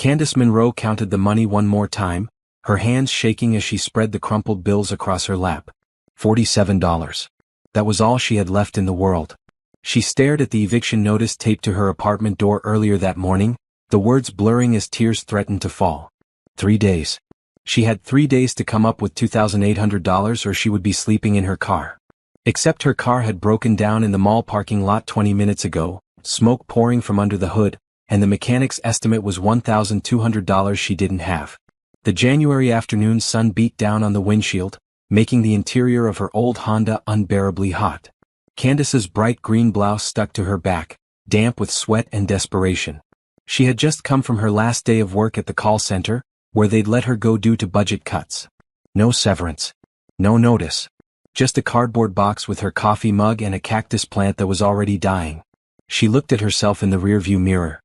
Candace Monroe counted the money one more time, her hands shaking as she spread the crumpled bills across her lap. $47. That was all she had left in the world. She stared at the eviction notice taped to her apartment door earlier that morning, the words blurring as tears threatened to fall. 3 days. She had 3 days to come up with $2,800 or she would be sleeping in her car. Except her car had broken down in the mall parking lot 20 minutes ago, smoke pouring from under the hood, and the mechanic's estimate was $1,200 she didn't have. The January afternoon sun beat down on the windshield, making the interior of her old Honda unbearably hot. Candace's bright green blouse stuck to her back, damp with sweat and desperation. She had just come from her last day of work at the call center, where they'd let her go due to budget cuts. No severance. No notice. Just a cardboard box with her coffee mug and a cactus plant that was already dying. She looked at herself in the rearview mirror.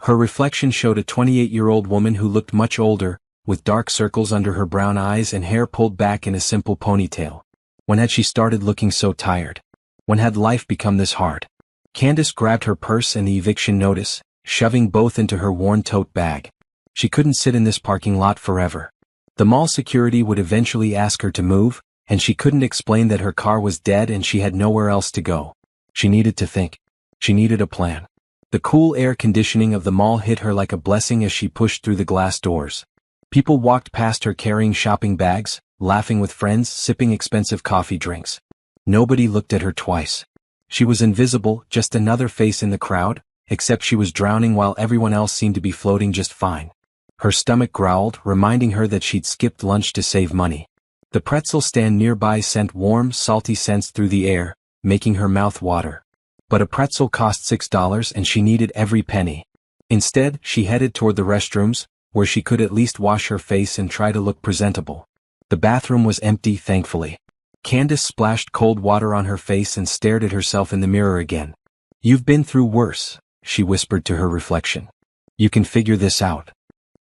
Her reflection showed a 28-year-old woman who looked much older, with dark circles under her brown eyes and hair pulled back in a simple ponytail. When had she started looking so tired? When had life become this hard? Candace grabbed her purse and the eviction notice, shoving both into her worn tote bag. She couldn't sit in this parking lot forever. The mall security would eventually ask her to move, and she couldn't explain that her car was dead and she had nowhere else to go. She needed to think. She needed a plan. The cool air conditioning of the mall hit her like a blessing as she pushed through the glass doors. People walked past her carrying shopping bags, laughing with friends, sipping expensive coffee drinks. Nobody looked at her twice. She was invisible, just another face in the crowd, except she was drowning while everyone else seemed to be floating just fine. Her stomach growled, reminding her that she'd skipped lunch to save money. The pretzel stand nearby sent warm, salty scents through the air, making her mouth water. But a pretzel cost $6 and she needed every penny. Instead, she headed toward the restrooms, where she could at least wash her face and try to look presentable. The bathroom was empty, thankfully. Candace splashed cold water on her face and stared at herself in the mirror again. "You've been through worse," she whispered to her reflection. "You can figure this out."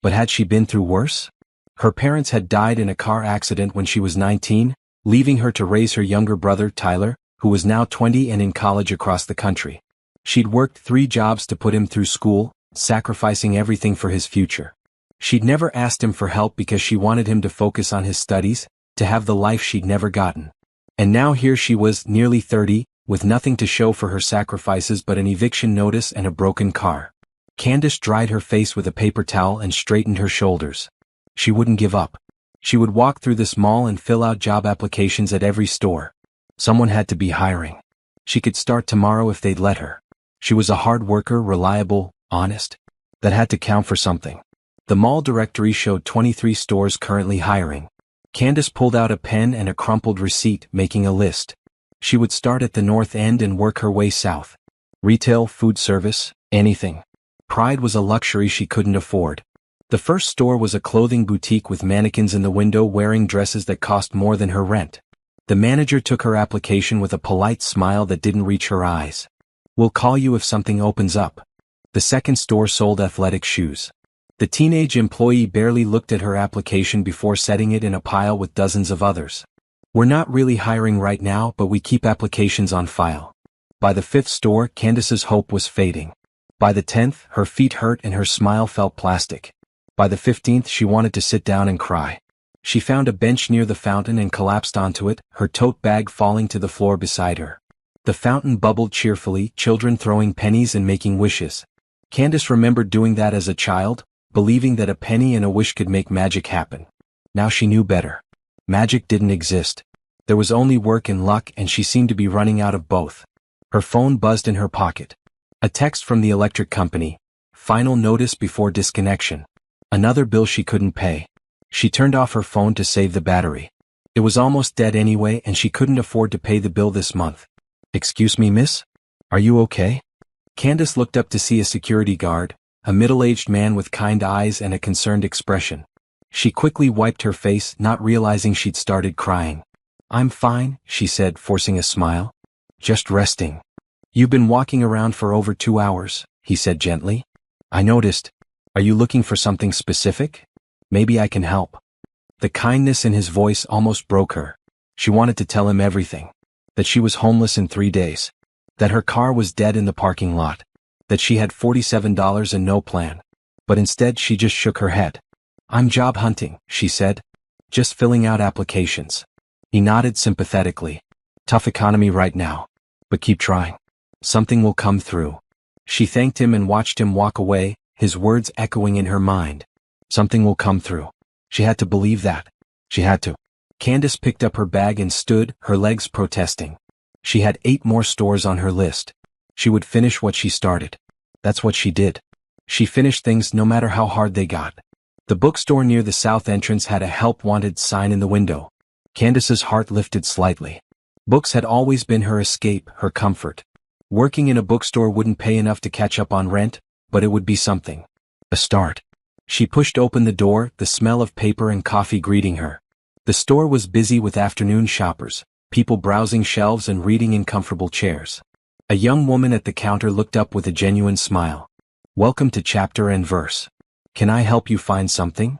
But had she been through worse? Her parents had died in a car accident when she was 19, leaving her to raise her younger brother, Tyler, who was now 20 and in college across the country. She'd worked 3 jobs to put him through school, sacrificing everything for his future. She'd never asked him for help because she wanted him to focus on his studies, to have the life she'd never gotten. And now here she was, nearly 30, with nothing to show for her sacrifices but an eviction notice and a broken car. Candace dried her face with a paper towel and straightened her shoulders. She wouldn't give up. She would walk through this mall and fill out job applications at every store. Someone had to be hiring. She could start tomorrow if they'd let her. She was a hard worker, reliable, honest. That had to count for something. The mall directory showed 23 stores currently hiring. Candace pulled out a pen and a crumpled receipt, making a list. She would start at the north end and work her way south. Retail, food service, anything. Pride was a luxury she couldn't afford. The first store was a clothing boutique with mannequins in the window wearing dresses that cost more than her rent. The manager took her application with a polite smile that didn't reach her eyes. "We'll call you if something opens up." The second store sold athletic shoes. The teenage employee barely looked at her application before setting it in a pile with dozens of others. "We're not really hiring right now, but we keep applications on file." By the 5th store, Candace's hope was fading. By the 10th, her feet hurt and her smile felt plastic. By the 15th, she wanted to sit down and cry. She found a bench near the fountain and collapsed onto it, her tote bag falling to the floor beside her. The fountain bubbled cheerfully, children throwing pennies and making wishes. Candace remembered doing that as a child, believing that a penny and a wish could make magic happen. Now she knew better. Magic didn't exist. There was only work and luck, and she seemed to be running out of both. Her phone buzzed in her pocket. A text from the electric company. Final notice before disconnection. Another bill she couldn't pay. She turned off her phone to save the battery. It was almost dead anyway and she couldn't afford to pay the bill this month. "Excuse me, miss? Are you okay?" Candace looked up to see a security guard, a middle-aged man with kind eyes and a concerned expression. She quickly wiped her face, not realizing she'd started crying. "I'm fine," she said, forcing a smile. "Just resting." "You've been walking around for over 2 hours," he said gently. "I noticed. Are you looking for something specific? Maybe I can help." The kindness in his voice almost broke her. She wanted to tell him everything. That she was homeless in 3 days. That her car was dead in the parking lot. That she had $47 and no plan. But instead she just shook her head. "I'm job hunting," she said. "Just filling out applications." He nodded sympathetically. "Tough economy right now. But keep trying. Something will come through." She thanked him and watched him walk away, his words echoing in her mind. Something will come through. She had to believe that. She had to. Candace picked up her bag and stood, her legs protesting. She had 8 more stores on her list. She would finish what she started. That's what she did. She finished things no matter how hard they got. The bookstore near the south entrance had a help wanted sign in the window. Candace's heart lifted slightly. Books had always been her escape, her comfort. Working in a bookstore wouldn't pay enough to catch up on rent, but it would be something. A start. She pushed open the door, the smell of paper and coffee greeting her. The store was busy with afternoon shoppers, people browsing shelves and reading in comfortable chairs. A young woman at the counter looked up with a genuine smile. "Welcome to Chapter and Verse. Can I help you find something?"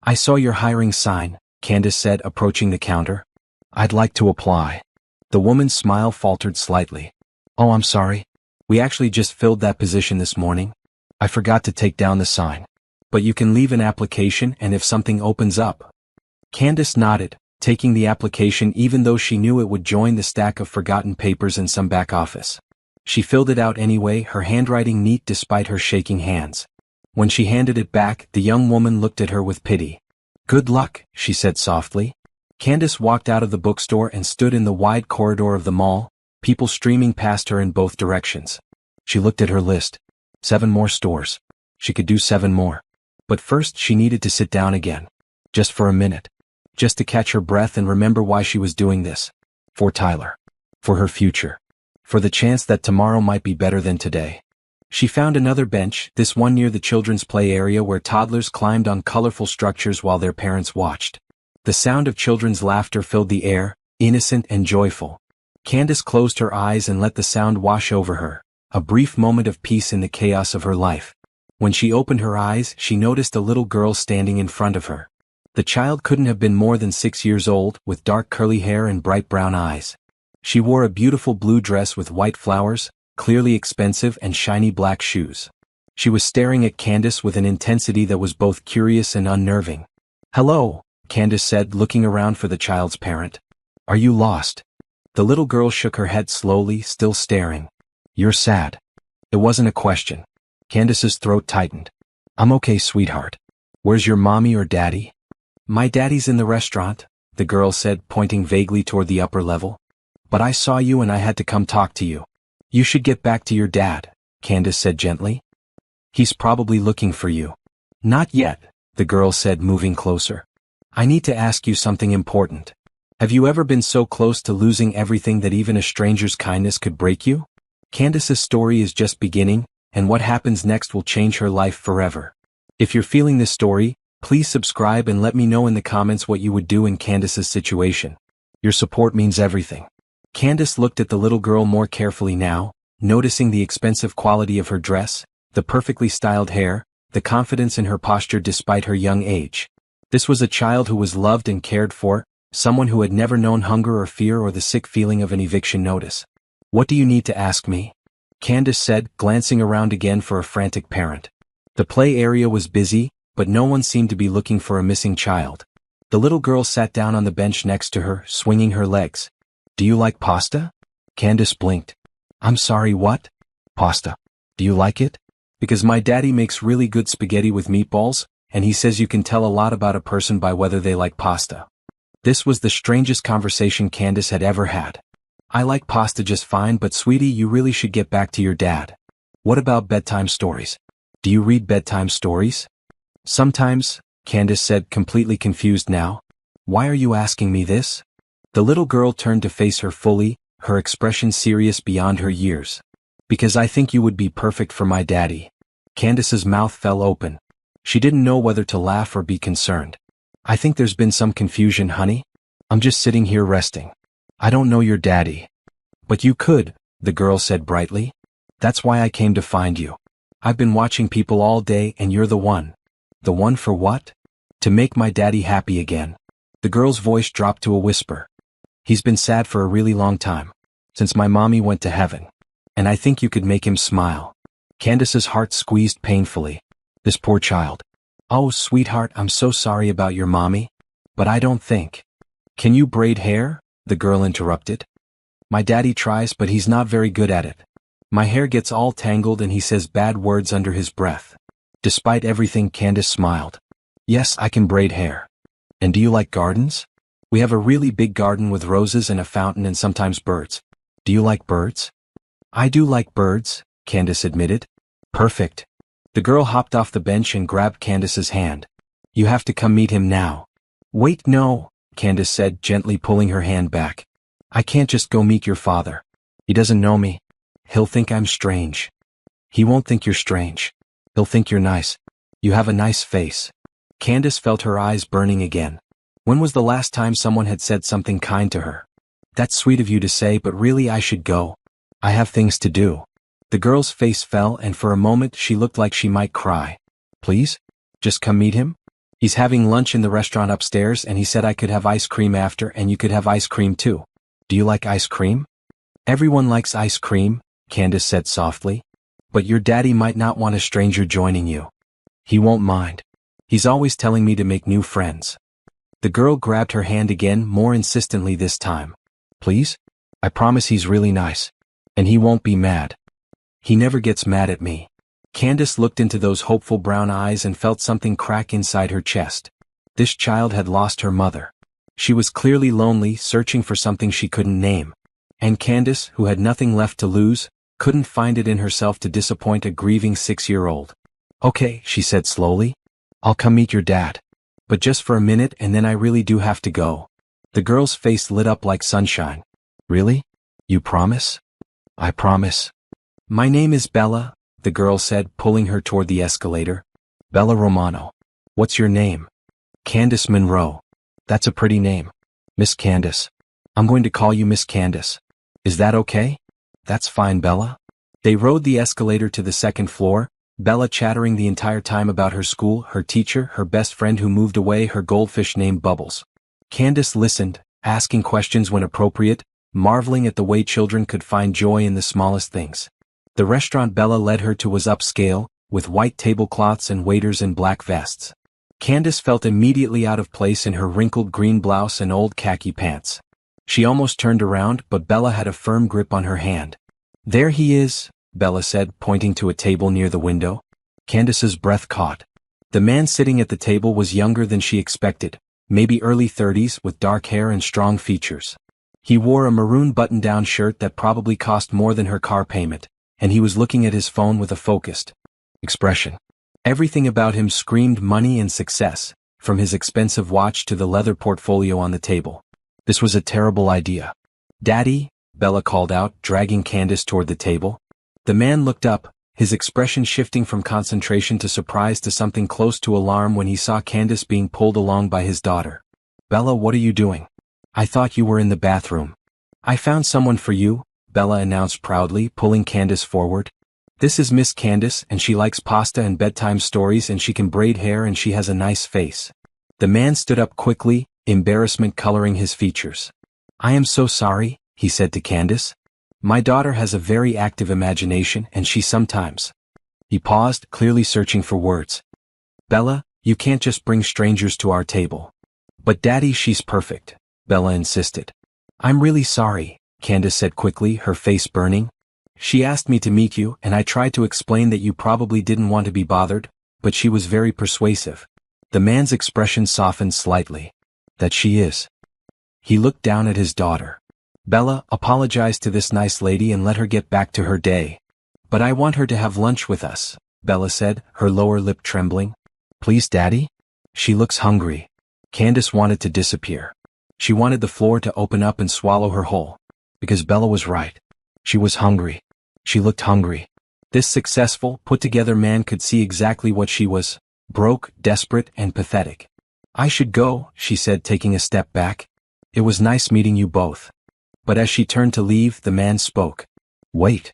"I saw your hiring sign," Candace said, approaching the counter. "I'd like to apply." The woman's smile faltered slightly. "Oh, I'm sorry. We actually just filled that position this morning. I forgot to take down the sign. But you can leave an application and if something opens up." Candace nodded, taking the application even though she knew it would join the stack of forgotten papers in some back office. She filled it out anyway, her handwriting neat despite her shaking hands. When she handed it back, the young woman looked at her with pity. "Good luck," she said softly. Candace walked out of the bookstore and stood in the wide corridor of the mall, people streaming past her in both directions. She looked at her list. 7 more stores. She could do 7 more. But first she needed to sit down again. Just for a minute. Just to catch her breath and remember why she was doing this. For Tyler. For her future. For the chance that tomorrow might be better than today. She found another bench, this one near the children's play area where toddlers climbed on colorful structures while their parents watched. The sound of children's laughter filled the air, innocent and joyful. Candace closed her eyes and let the sound wash over her, a brief moment of peace in the chaos of her life. When she opened her eyes, she noticed a little girl standing in front of her. The child couldn't have been more than 6 years old, with dark curly hair and bright brown eyes. She wore a beautiful blue dress with white flowers, clearly expensive, and shiny black shoes. She was staring at Candace with an intensity that was both curious and unnerving. "Hello," Candace said, looking around for the child's parent. "Are you lost?" The little girl shook her head slowly, still staring. "You're sad." It wasn't a question. Candace's throat tightened. "I'm okay, sweetheart. Where's your mommy or daddy?" "My daddy's in the restaurant," the girl said, pointing vaguely toward the upper level. "But I saw you and I had to come talk to you." "You should get back to your dad," Candace said gently. "He's probably looking for you." "Not yet," the girl said, moving closer. "I need to ask you something important. Have you ever been so close to losing everything that even a stranger's kindness could break you?" Candace's story is just beginning, and what happens next will change her life forever. If you're feeling this story, please subscribe and let me know in the comments what you would do in Candace's situation. Your support means everything. Candace looked at the little girl more carefully now, noticing the expensive quality of her dress, the perfectly styled hair, the confidence in her posture despite her young age. This was a child who was loved and cared for, someone who had never known hunger or fear or the sick feeling of an eviction notice. "What do you need to ask me?" Candace said, glancing around again for a frantic parent. The play area was busy, but no one seemed to be looking for a missing child. The little girl sat down on the bench next to her, swinging her legs. "Do you like pasta?" Candace blinked. "I'm sorry, what?" "Pasta. Do you like it?" "Because my daddy makes really good spaghetti with meatballs, and he says you can tell a lot about a person by whether they like pasta." This was the strangest conversation Candace had ever had. "I like pasta just fine, but sweetie, you really should get back to your dad." "What about bedtime stories? Do you read bedtime stories?" "Sometimes," Candace said, completely confused now. "Why are you asking me this?" The little girl turned to face her fully, her expression serious beyond her years. "Because I think you would be perfect for my daddy." Candace's mouth fell open. She didn't know whether to laugh or be concerned. "I think there's been some confusion, honey. I'm just sitting here resting. I don't know your daddy." "But you could," the girl said brightly. "That's why I came to find you. I've been watching people all day and you're the one." "The one for what?" "To make my daddy happy again." The girl's voice dropped to a whisper. "He's been sad for a really long time. Since my mommy went to heaven. And I think you could make him smile." Candace's heart squeezed painfully. This poor child. Oh, sweetheart, I'm so sorry about your mommy. But I don't think. Can you braid hair? The girl interrupted. My daddy tries, but he's not very good at it. My hair gets all tangled and he says bad words under his breath. Despite everything, Candace smiled. Yes, I can braid hair. And do you like gardens? We have a really big garden with roses and a fountain and sometimes birds. Do you like birds? I do like birds, Candace admitted. Perfect. The girl hopped off the bench and grabbed Candace's hand. You have to come meet him now. Wait, no, Candace said, gently pulling her hand back. I can't just go meet your father. He doesn't know me. He'll think I'm strange. He won't think you're strange. He'll think you're nice. You have a nice face. Candace felt her eyes burning again. When was the last time someone had said something kind to her? That's sweet of you to say, but really I should go. I have things to do. The girl's face fell and for a moment she looked like she might cry. Please? Just come meet him? He's having lunch in the restaurant upstairs and he said I could have ice cream after and you could have ice cream too. Do you like ice cream? Everyone likes ice cream, Candace said softly. But your daddy might not want a stranger joining you. He won't mind. He's always telling me to make new friends. The girl grabbed her hand again, more insistently this time. Please? I promise he's really nice. And he won't be mad. He never gets mad at me. Candace looked into those hopeful brown eyes and felt something crack inside her chest. This child had lost her mother. She was clearly lonely, searching for something she couldn't name. And Candace, who had nothing left to lose, couldn't find it in herself to disappoint a grieving 6-year-old. Okay, she said slowly. I'll come meet your dad. But just for a minute and then I really do have to go. The girl's face lit up like sunshine. Really? You promise? I promise. My name is Bella, the girl said, pulling her toward the escalator. Bella Romano. What's your name? Candace Monroe. That's a pretty name. Miss Candace. I'm going to call you Miss Candace. Is that okay? That's fine, Bella. They rode the escalator to the second floor, Bella chattering the entire time about her school, her teacher, her best friend who moved away, her goldfish named Bubbles. Candace listened, asking questions when appropriate, marveling at the way children could find joy in the smallest things. The restaurant Bella led her to was upscale, with white tablecloths and waiters in black vests. Candace felt immediately out of place in her wrinkled green blouse and old khaki pants. She almost turned around, but Bella had a firm grip on her hand. There he is, Bella said, pointing to a table near the window. Candace's breath caught. The man sitting at the table was younger than she expected, maybe early 30s, with dark hair and strong features. He wore a maroon button-down shirt that probably cost more than her car payment, and he was looking at his phone with a focused expression. Everything about him screamed money and success, from his expensive watch to the leather portfolio on the table. This was a terrible idea. Daddy, Bella called out, dragging Candace toward the table. The man looked up, his expression shifting from concentration to surprise to something close to alarm when he saw Candace being pulled along by his daughter. Bella, what are you doing? I thought you were in the bathroom. I found someone for you, Bella announced proudly, pulling Candace forward. This is Miss Candace and she likes pasta and bedtime stories and she can braid hair and she has a nice face. The man stood up quickly, embarrassment coloring his features. I am so sorry, he said to Candace. My daughter has a very active imagination and she sometimes. He paused, clearly searching for words. Bella, you can't just bring strangers to our table. But Daddy, she's perfect, Bella insisted. I'm really sorry, Candace said quickly, her face burning. She asked me to meet you and I tried to explain that you probably didn't want to be bothered, but she was very persuasive. The man's expression softened slightly. That she is. He looked down at his daughter. Bella, apologize to this nice lady and let her get back to her day. But I want her to have lunch with us, Bella said, her lower lip trembling. Please, Daddy? She looks hungry. Candace wanted to disappear. She wanted the floor to open up and swallow her whole. Because Bella was right. She was hungry. She looked hungry. This successful, put-together man could see exactly what she was. Broke, desperate, and pathetic. I should go, she said, taking a step back. It was nice meeting you both. But as she turned to leave, the man spoke. Wait.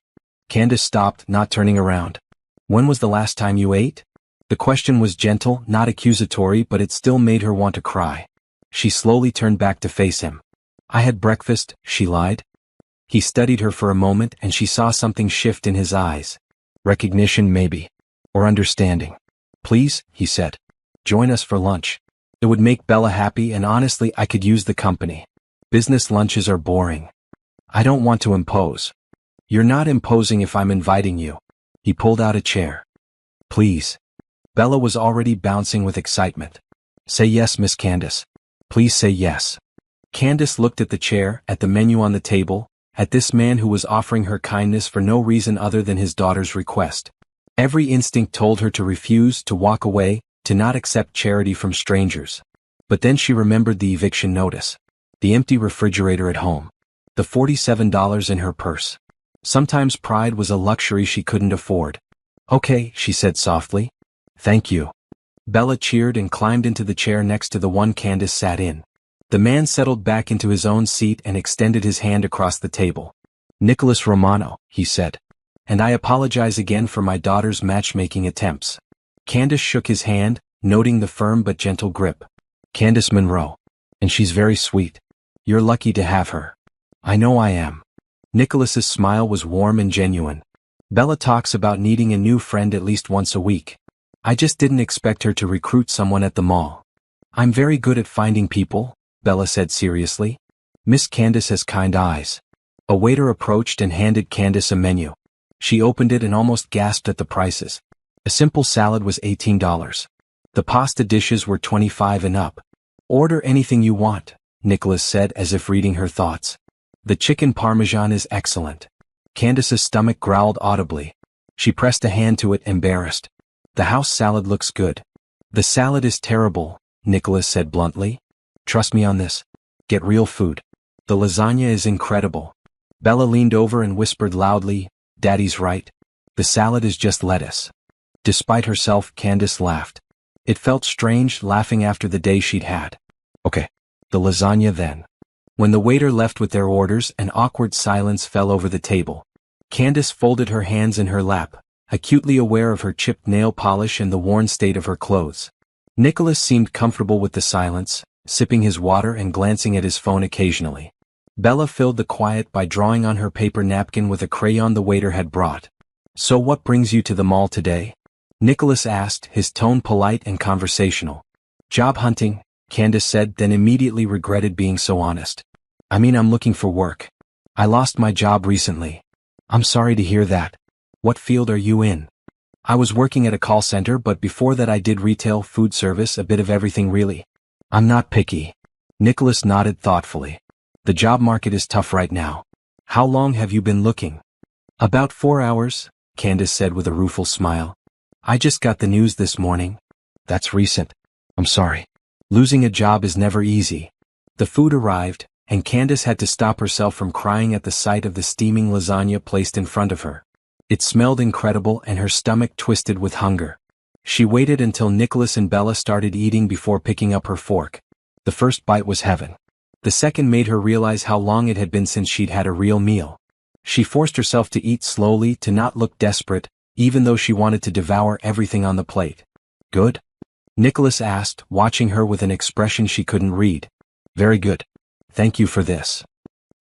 Candace stopped, not turning around. When was the last time you ate? The question was gentle, not accusatory, but it still made her want to cry. She slowly turned back to face him. I had breakfast, she lied. He studied her for a moment and she saw something shift in his eyes. Recognition maybe. Or understanding. Please, he said. Join us for lunch. It would make Bella happy and honestly I could use the company. Business lunches are boring. I don't want to impose. You're not imposing if I'm inviting you. He pulled out a chair. Please. Bella was already bouncing with excitement. Say yes, Miss Candace. Please say yes. Candace looked at the chair, at the menu on the table, at this man who was offering her kindness for no reason other than his daughter's request. Every instinct told her to refuse, to walk away, to not accept charity from strangers. But then she remembered the eviction notice. The empty refrigerator at home. The $47 in her purse. Sometimes pride was a luxury she couldn't afford. Okay, she said softly. Thank you. Bella cheered and climbed into the chair next to the one Candace sat in. The man settled back into his own seat and extended his hand across the table. Nicholas Romano, he said. And I apologize again for my daughter's matchmaking attempts. Candace shook his hand, noting the firm but gentle grip. Candace Monroe. And she's very sweet. You're lucky to have her. I know I am. Nicholas's smile was warm and genuine. Bella talks about needing a new friend at least once a week. I just didn't expect her to recruit someone at the mall. I'm very good at finding people, Bella said seriously. Miss Candace has kind eyes. A waiter approached and handed Candace a menu. She opened it and almost gasped at the prices. A simple salad was $18. The pasta dishes were $25 and up. Order anything you want, Nicholas said as if reading her thoughts. The chicken parmesan is excellent. Candace's stomach growled audibly. She pressed a hand to it, embarrassed. The house salad looks good. The salad is terrible, Nicholas said bluntly. Trust me on this. Get real food. The lasagna is incredible. Bella leaned over and whispered loudly, Daddy's right. The salad is just lettuce. Despite herself, Candace laughed. It felt strange laughing after the day she'd had. Okay. The lasagna then. When the waiter left with their orders, an awkward silence fell over the table. Candace folded her hands in her lap, acutely aware of her chipped nail polish and the worn state of her clothes. Nicholas seemed comfortable with the silence, sipping his water and glancing at his phone occasionally. Bella filled the quiet by drawing on her paper napkin with a crayon the waiter had brought. So what brings you to the mall today? Nicholas asked, his tone polite and conversational. Job hunting, Candace said, then immediately regretted being so honest. I mean, I'm looking for work. I lost my job recently. I'm sorry to hear that. What field are you in? I was working at a call center, but before that I did retail, food service, a bit of everything really. I'm not picky. Nicholas nodded thoughtfully. The job market is tough right now. How long have you been looking? About 4 hours, Candace said with a rueful smile. I just got the news this morning. That's recent. I'm sorry. Losing a job is never easy. The food arrived, and Candace had to stop herself from crying at the sight of the steaming lasagna placed in front of her. It smelled incredible and her stomach twisted with hunger. She waited until Nicholas and Bella started eating before picking up her fork. The first bite was heaven. The second made her realize how long it had been since she'd had a real meal. She forced herself to eat slowly, to not look desperate, even though she wanted to devour everything on the plate. Good? Nicholas asked, watching her with an expression she couldn't read. Very good. Thank you for this.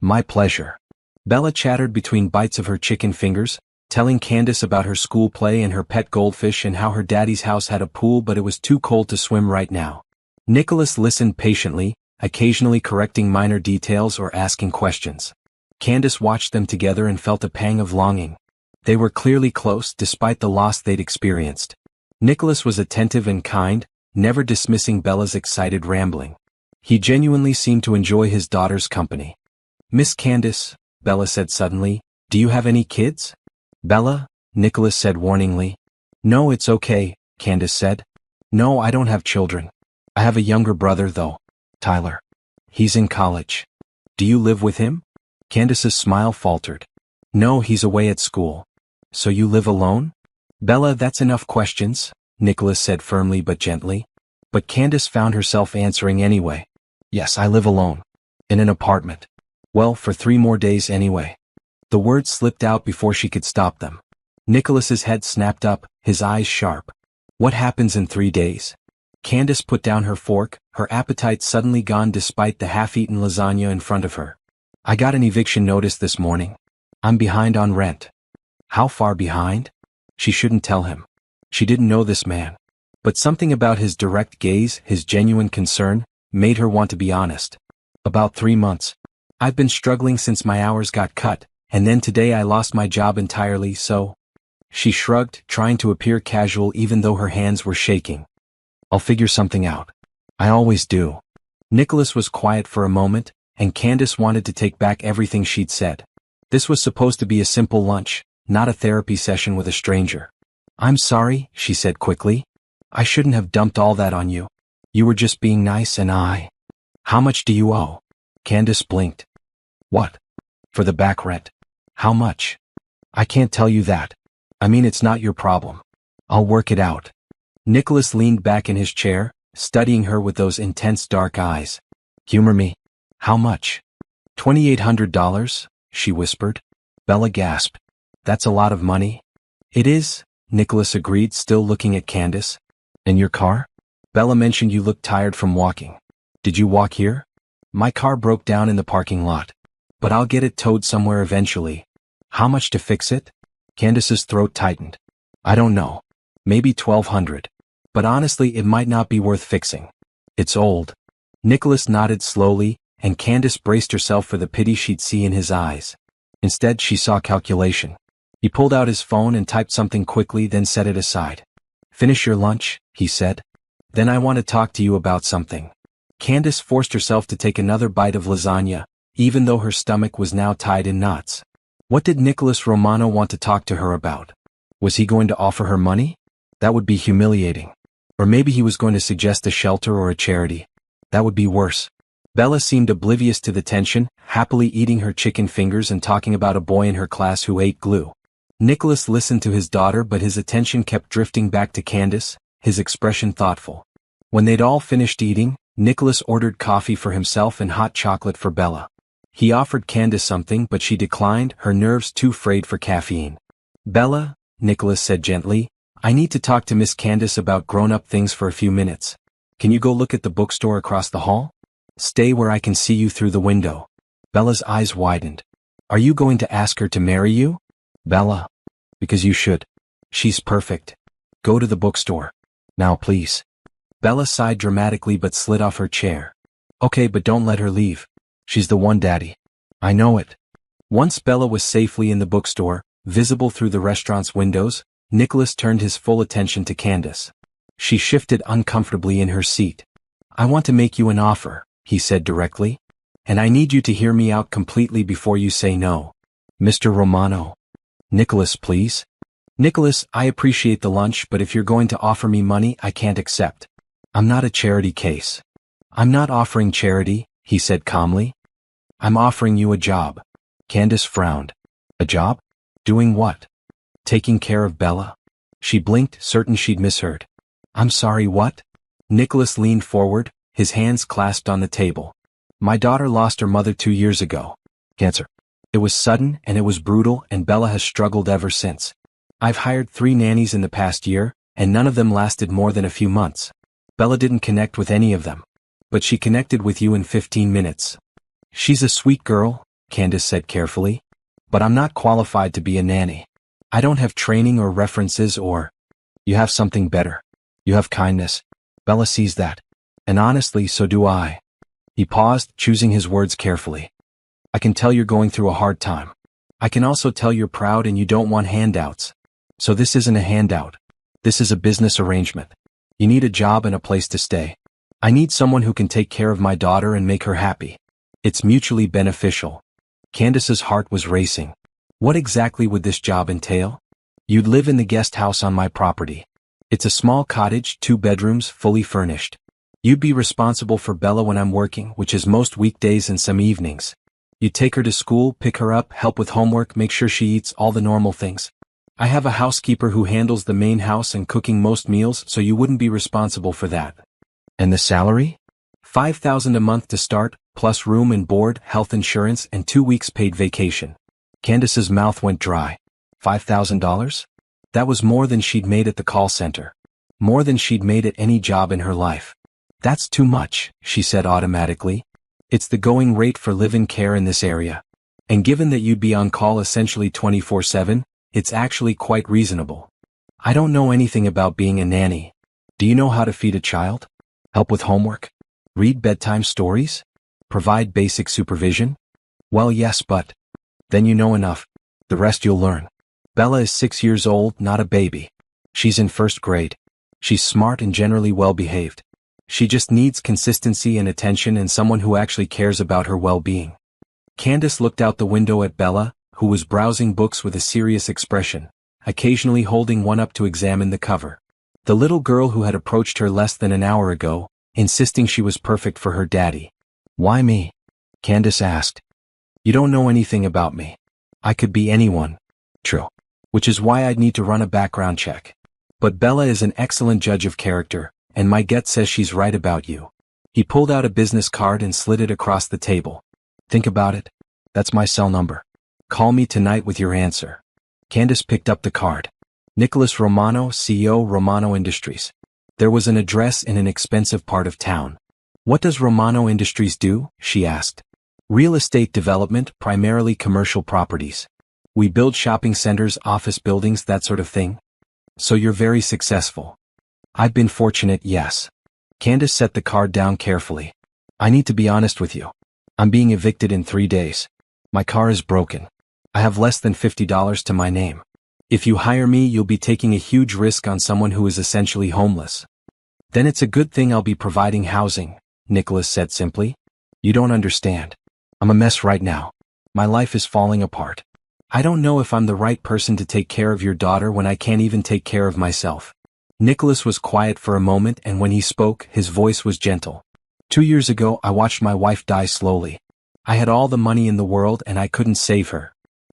My pleasure. Bella chattered between bites of her chicken fingers, telling Candace about her school play and her pet goldfish and how her daddy's house had a pool but it was too cold to swim right now. Nicholas listened patiently, occasionally correcting minor details or asking questions. Candace watched them together and felt a pang of longing. They were clearly close despite the loss they'd experienced. Nicholas was attentive and kind, never dismissing Bella's excited rambling. He genuinely seemed to enjoy his daughter's company. Miss Candace, Bella said suddenly, do you have any kids? Bella, Nicholas said warningly. No, it's okay, Candace said. No, I don't have children. I have a younger brother though. Tyler. He's in college. Do you live with him? Candace's smile faltered. No, he's away at school. So you live alone? Bella, that's enough questions, Nicholas said firmly but gently. But Candace found herself answering anyway. Yes, I live alone. In an apartment. Well, for 3 more days anyway. The words slipped out before she could stop them. Nicholas's head snapped up, his eyes sharp. What happens in 3 days? Candace put down her fork, her appetite suddenly gone despite the half-eaten lasagna in front of her. I got an eviction notice this morning. I'm behind on rent. How far behind? She shouldn't tell him. She didn't know this man. But something about his direct gaze, his genuine concern, made her want to be honest. About 3 months. I've been struggling since my hours got cut, and then today I lost my job entirely, so... She shrugged, trying to appear casual even though her hands were shaking. I'll figure something out. I always do. Nicholas was quiet for a moment, and Candace wanted to take back everything she'd said. This was supposed to be a simple lunch, not a therapy session with a stranger. I'm sorry, she said quickly. I shouldn't have dumped all that on you. You were just being nice and I... How much do you owe? Candace blinked. What? For the back rent. How much? I can't tell you that. I mean, it's not your problem. I'll work it out. Nicholas leaned back in his chair, studying her with those intense dark eyes. Humor me. How much? $2,800, she whispered. Bella gasped. That's a lot of money. It is, Nicholas agreed, still looking at Candace. And your car? Bella mentioned you looked tired from walking. Did you walk here? My car broke down in the parking lot. But I'll get it towed somewhere eventually. How much to fix it? Candace's throat tightened. I don't know. Maybe $1,200. But honestly, it might not be worth fixing. It's old. Nicholas nodded slowly, and Candace braced herself for the pity she'd see in his eyes. Instead, she saw calculation. He pulled out his phone and typed something quickly, then set it aside. Finish your lunch, he said. Then I want to talk to you about something. Candace forced herself to take another bite of lasagna, even though her stomach was now tied in knots. What did Nicholas Romano want to talk to her about? Was he going to offer her money? That would be humiliating. Or maybe he was going to suggest a shelter or a charity. That would be worse. Bella seemed oblivious to the tension, happily eating her chicken fingers and talking about a boy in her class who ate glue. Nicholas listened to his daughter, but his attention kept drifting back to Candace, his expression thoughtful. When they'd all finished eating, Nicholas ordered coffee for himself and hot chocolate for Bella. He offered Candace something, but she declined, her nerves too frayed for caffeine. Bella, Nicholas said gently, I need to talk to Miss Candace about grown-up things for a few minutes. Can you go look at the bookstore across the hall? Stay where I can see you through the window. Bella's eyes widened. Are you going to ask her to marry you? Bella. Because you should. She's perfect. Go to the bookstore. Now please. Bella sighed dramatically but slid off her chair. Okay, but don't let her leave. She's the one, Daddy. I know it. Once Bella was safely in the bookstore, visible through the restaurant's windows, Nicholas turned his full attention to Candace. She shifted uncomfortably in her seat. I want to make you an offer, he said directly. And I need you to hear me out completely before you say no. Mr. Romano. Nicholas, please. Nicholas, I appreciate the lunch, but if you're going to offer me money, I can't accept. I'm not a charity case. I'm not offering charity, he said calmly. I'm offering you a job. Candace frowned. A job? Doing what? Taking care of Bella? She blinked, certain she'd misheard. I'm sorry, what? Nicholas leaned forward, his hands clasped on the table. My daughter lost her mother 2 years ago. Cancer. It was sudden and it was brutal, and Bella has struggled ever since. I've hired 3 nannies in the past year, and none of them lasted more than a few months. Bella didn't connect with any of them. But she connected with you in 15 minutes. She's a sweet girl, Candace said carefully. But I'm not qualified to be a nanny. I don't have training or references or... You have something better. You have kindness. Bella sees that. And honestly, so do I. He paused, choosing his words carefully. I can tell you're going through a hard time. I can also tell you're proud and you don't want handouts. So this isn't a handout. This is a business arrangement. You need a job and a place to stay. I need someone who can take care of my daughter and make her happy. It's mutually beneficial. Candace's heart was racing. What exactly would this job entail? You'd live in the guest house on my property. It's a small cottage, 2 bedrooms, fully furnished. You'd be responsible for Bella when I'm working, which is most weekdays and some evenings. You'd take her to school, pick her up, help with homework, make sure she eats, all the normal things. I have a housekeeper who handles the main house and cooking most meals, so you wouldn't be responsible for that. And the salary? $5,000 a month to start, plus room and board, health insurance, and 2 weeks paid vacation. Candace's mouth went dry. $5,000? That was more than she'd made at the call center. More than she'd made at any job in her life. That's too much, she said automatically. It's the going rate for live-in care in this area. And given that you'd be on call essentially 24/7, it's actually quite reasonable. I don't know anything about being a nanny. Do you know how to feed a child? Help with homework? Read bedtime stories? Provide basic supervision? Well, yes, but then you know enough. The rest you'll learn. Bella is 6 years old, not a baby. She's in first grade. She's smart and generally well-behaved. She just needs consistency and attention and someone who actually cares about her well-being. Candace looked out the window at Bella, who was browsing books with a serious expression, occasionally holding one up to examine the cover. The little girl who had approached her less than an hour ago, insisting she was perfect for her daddy. Why me? Candace asked. You don't know anything about me. I could be anyone. True. Which is why I'd need to run a background check. But Bella is an excellent judge of character, and my gut says she's right about you. He pulled out a business card and slid it across the table. Think about it. That's my cell number. Call me tonight with your answer. Candace picked up the card. Nicholas Romano, CEO, Romano Industries. There was an address in an expensive part of town. What does Romano Industries do? She asked. Real estate development, primarily commercial properties. We build shopping centers, office buildings, that sort of thing. So you're very successful. I've been fortunate, yes. Candace set the card down carefully. I need to be honest with you. I'm being evicted in 3 days. My car is broken. I have less than $50 to my name. If you hire me, you'll be taking a huge risk on someone who is essentially homeless. Then it's a good thing I'll be providing housing, Nicholas said simply. You don't understand. I'm a mess right now. My life is falling apart. I don't know if I'm the right person to take care of your daughter when I can't even take care of myself. Nicholas was quiet for a moment, and when he spoke, his voice was gentle. 2 years ago, I watched my wife die slowly. I had all the money in the world and I couldn't save her.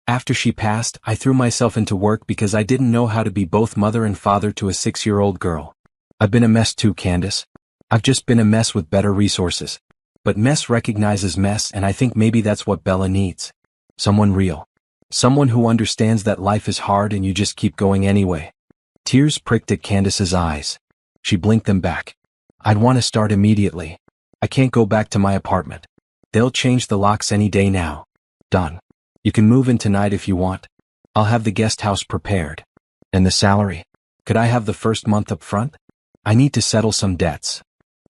After she passed, I threw myself into work because I didn't know how to be both mother and father to a 6-year-old girl. I've been a mess too, Candace. I've just been a mess with better resources. But mess recognizes mess, and I think maybe that's what Bella needs. Someone real. Someone who understands that life is hard and you just keep going anyway. Tears pricked at Candace's eyes. She blinked them back. I'd want to start immediately. I can't go back to my apartment. They'll change the locks any day now. Done. You can move in tonight if you want. I'll have the guest house prepared. And the salary? Could I have the first month up front? I need to settle some debts.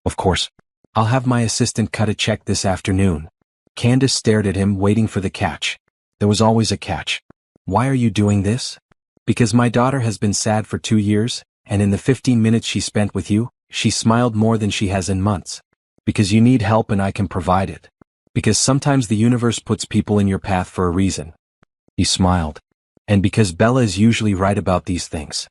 Of course. I'll have my assistant cut a check this afternoon. Candace stared at him, waiting for the catch. There was always a catch. Why are you doing this? Because my daughter has been sad for 2 years, and in the 15 minutes she spent with you, she smiled more than she has in months. Because you need help and I can provide it. Because sometimes the universe puts people in your path for a reason. He smiled. And because Bella is usually right about these things.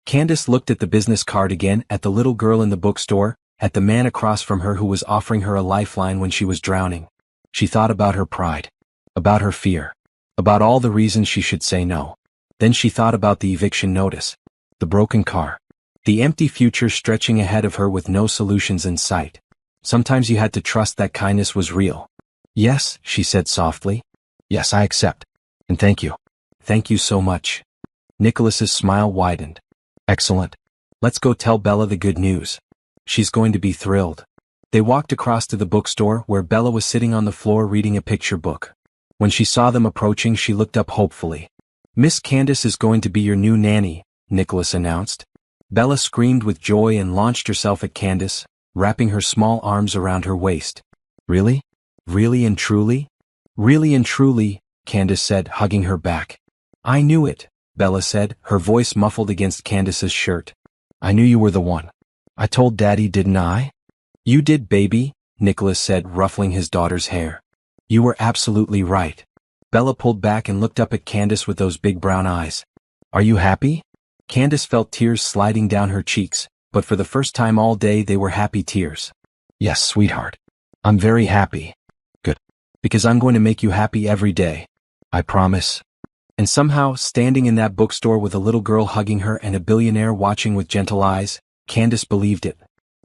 Candace looked at the business card again, at the little girl in the bookstore, at the man across from her who was offering her a lifeline when she was drowning. She thought about her pride. About her fear. About all the reasons she should say no. Then she thought about the eviction notice. The broken car. The empty future stretching ahead of her with no solutions in sight. Sometimes you had to trust that kindness was real. Yes, she said softly. Yes, I accept. And thank you. Thank you so much. Nicholas's smile widened. Excellent. Let's go tell Bella the good news. She's going to be thrilled. They walked across to the bookstore where Bella was sitting on the floor reading a picture book. When she saw them approaching, she looked up hopefully. Miss Candace is going to be your new nanny, Nicholas announced. Bella screamed with joy and launched herself at Candace, wrapping her small arms around her waist. Really? Really and truly? Really and truly, Candace said, hugging her back. I knew it, Bella said, her voice muffled against Candace's shirt. I knew you were the one. I told Daddy, didn't I? You did, baby, Nicholas said, ruffling his daughter's hair. You were absolutely right. Bella pulled back and looked up at Candace with those big brown eyes. Are you happy? Candace felt tears sliding down her cheeks, but for the first time all day they were happy tears. Yes, sweetheart. I'm very happy. Good. Because I'm going to make you happy every day. I promise. And somehow, standing in that bookstore with a little girl hugging her and a billionaire watching with gentle eyes, Candace believed it.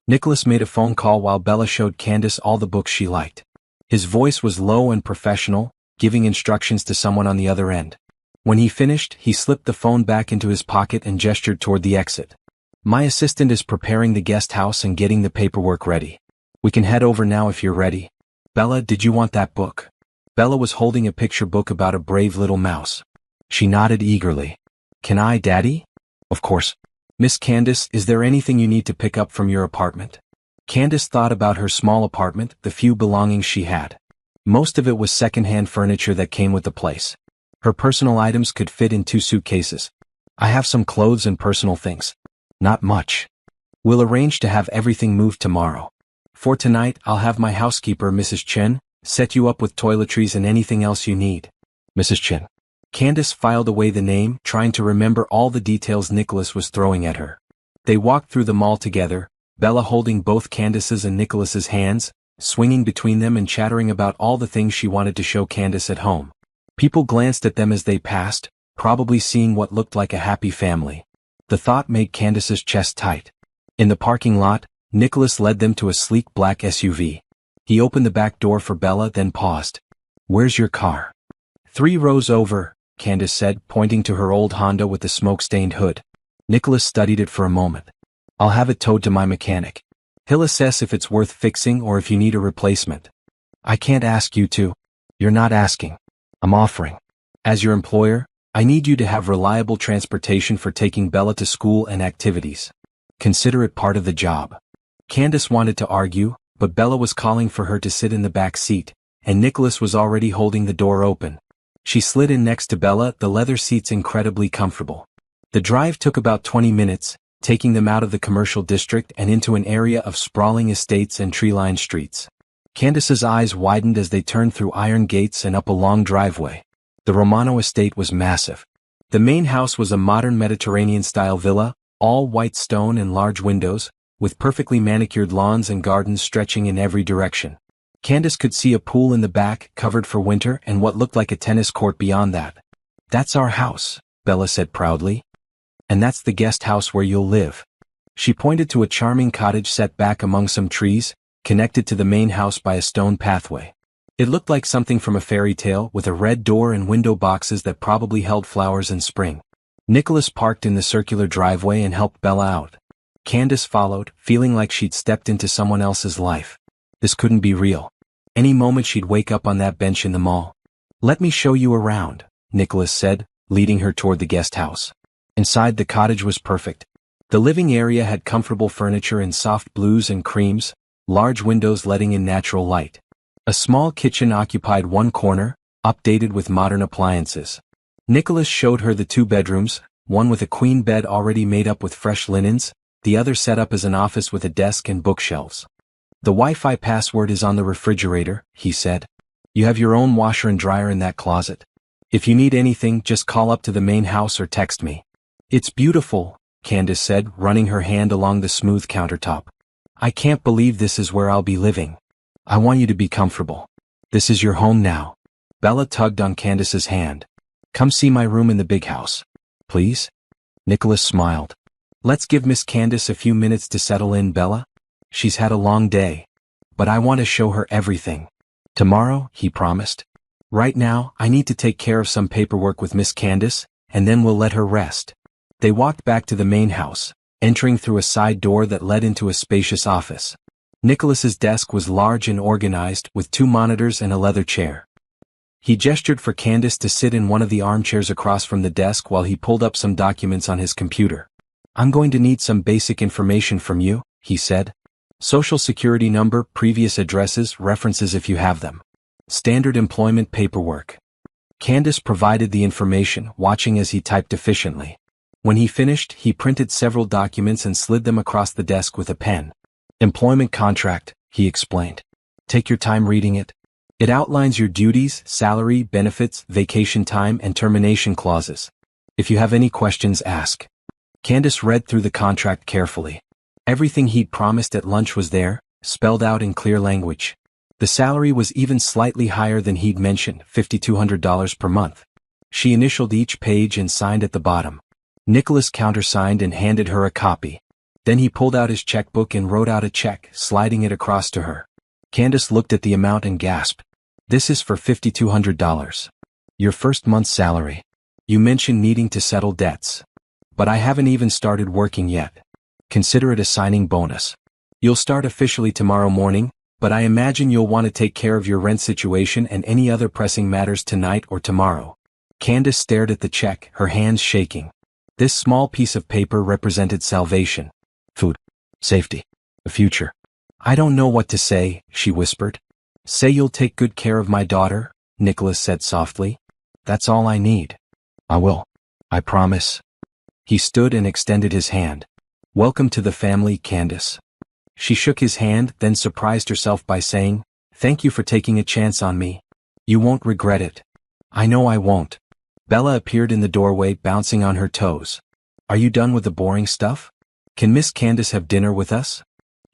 Nicholas made a phone call while Bella showed Candace all the books she liked. His voice was low and professional, giving instructions to someone on the other end. When he finished, he slipped the phone back into his pocket and gestured toward the exit. My assistant is preparing the guest house and getting the paperwork ready. We can head over now if you're ready. Bella, did you want that book? Bella was holding a picture book about a brave little mouse. She nodded eagerly. Can I, Daddy? Of course. Miss Candace, is there anything you need to pick up from your apartment? Candace thought about her small apartment, the few belongings she had. Most of it was second-hand furniture that came with the place. Her personal items could fit in 2 suitcases. I have some clothes and personal things. Not much. We'll arrange to have everything moved tomorrow. For tonight, I'll have my housekeeper, Mrs. Chen, set you up with toiletries and anything else you need. Mrs. Chen. Candace filed away the name, trying to remember all the details Nicholas was throwing at her. They walked through the mall together, Bella holding both Candace's and Nicholas's hands, swinging between them and chattering about all the things she wanted to show Candace at home. People glanced at them as they passed, probably seeing what looked like a happy family. The thought made Candace's chest tight. In the parking lot, Nicholas led them to a sleek black SUV. He opened the back door for Bella, then paused. Where's your car? 3 rows over, Candace said, pointing to her old Honda with the smoke-stained hood. Nicholas studied it for a moment. I'll have it towed to my mechanic. He'll assess if it's worth fixing or if you need a replacement. I can't ask you to. You're not asking. I'm offering. As your employer, I need you to have reliable transportation for taking Bella to school and activities. Consider it part of the job. Candace wanted to argue, but Bella was calling for her to sit in the back seat, and Nicholas was already holding the door open. She slid in next to Bella, the leather seats incredibly comfortable. The drive took about 20 minutes, taking them out of the commercial district and into an area of sprawling estates and tree-lined streets. Candace's eyes widened as they turned through iron gates and up a long driveway. The Romano estate was massive. The main house was a modern Mediterranean-style villa, all white stone and large windows, with perfectly manicured lawns and gardens stretching in every direction. Candace could see a pool in the back, covered for winter, and what looked like a tennis court beyond that. That's our house, Bella said proudly. And that's the guest house where you'll live. She pointed to a charming cottage set back among some trees, connected to the main house by a stone pathway. It looked like something from a fairy tale, with a red door and window boxes that probably held flowers in spring. Nicholas parked in the circular driveway and helped Bella out. Candace followed, feeling like she'd stepped into someone else's life. This couldn't be real. Any moment she'd wake up on that bench in the mall. Let me show you around, Nicholas said, leading her toward the guest house. Inside, the cottage was perfect. The living area had comfortable furniture in soft blues and creams, large windows letting in natural light. A small kitchen occupied one corner, updated with modern appliances. Nicholas showed her the 2 bedrooms, one with a queen bed already made up with fresh linens, the other set up as an office with a desk and bookshelves. The Wi-Fi password is on the refrigerator, he said. You have your own washer and dryer in that closet. If you need anything, just call up to the main house or text me. It's beautiful, Candace said, running her hand along the smooth countertop. I can't believe this is where I'll be living. I want you to be comfortable. This is your home now. Bella tugged on Candace's hand. Come see my room in the big house. Please? Nicholas smiled. Let's give Miss Candace a few minutes to settle in, Bella. She's had a long day. But I want to show her everything. Tomorrow, he promised. Right now, I need to take care of some paperwork with Miss Candace, and then we'll let her rest. They walked back to the main house, entering through a side door that led into a spacious office. Nicholas's desk was large and organized, with 2 monitors and a leather chair. He gestured for Candace to sit in one of the armchairs across from the desk while he pulled up some documents on his computer. I'm going to need some basic information from you, he said. Social security number, previous addresses, references if you have them. Standard employment paperwork. Candace provided the information, watching as he typed efficiently. When he finished, he printed several documents and slid them across the desk with a pen. Employment contract, he explained. Take your time reading it. It outlines your duties, salary, benefits, vacation time, and termination clauses. If you have any questions, ask. Candace read through the contract carefully. Everything he'd promised at lunch was there, spelled out in clear language. The salary was even slightly higher than he'd mentioned, $5,200 per month. She initialed each page and signed at the bottom. Nicholas countersigned and handed her a copy. Then he pulled out his checkbook and wrote out a check, sliding it across to her. Candace looked at the amount and gasped. This is for $5,200. Your first month's salary. You mentioned needing to settle debts. But I haven't even started working yet. Consider it a signing bonus. You'll start officially tomorrow morning, but I imagine you'll want to take care of your rent situation and any other pressing matters tonight or tomorrow. Candace stared at the check, her hands shaking. This small piece of paper represented salvation, food, safety, the future. I don't know what to say, she whispered. Say you'll take good care of my daughter, Nicholas said softly. That's all I need. I will. I promise. He stood and extended his hand. Welcome to the family, Candace. She shook his hand, then surprised herself by saying, Thank you for taking a chance on me. You won't regret it. I know I won't. Bella appeared in the doorway, bouncing on her toes. Are you done with the boring stuff? Can Miss Candace have dinner with us?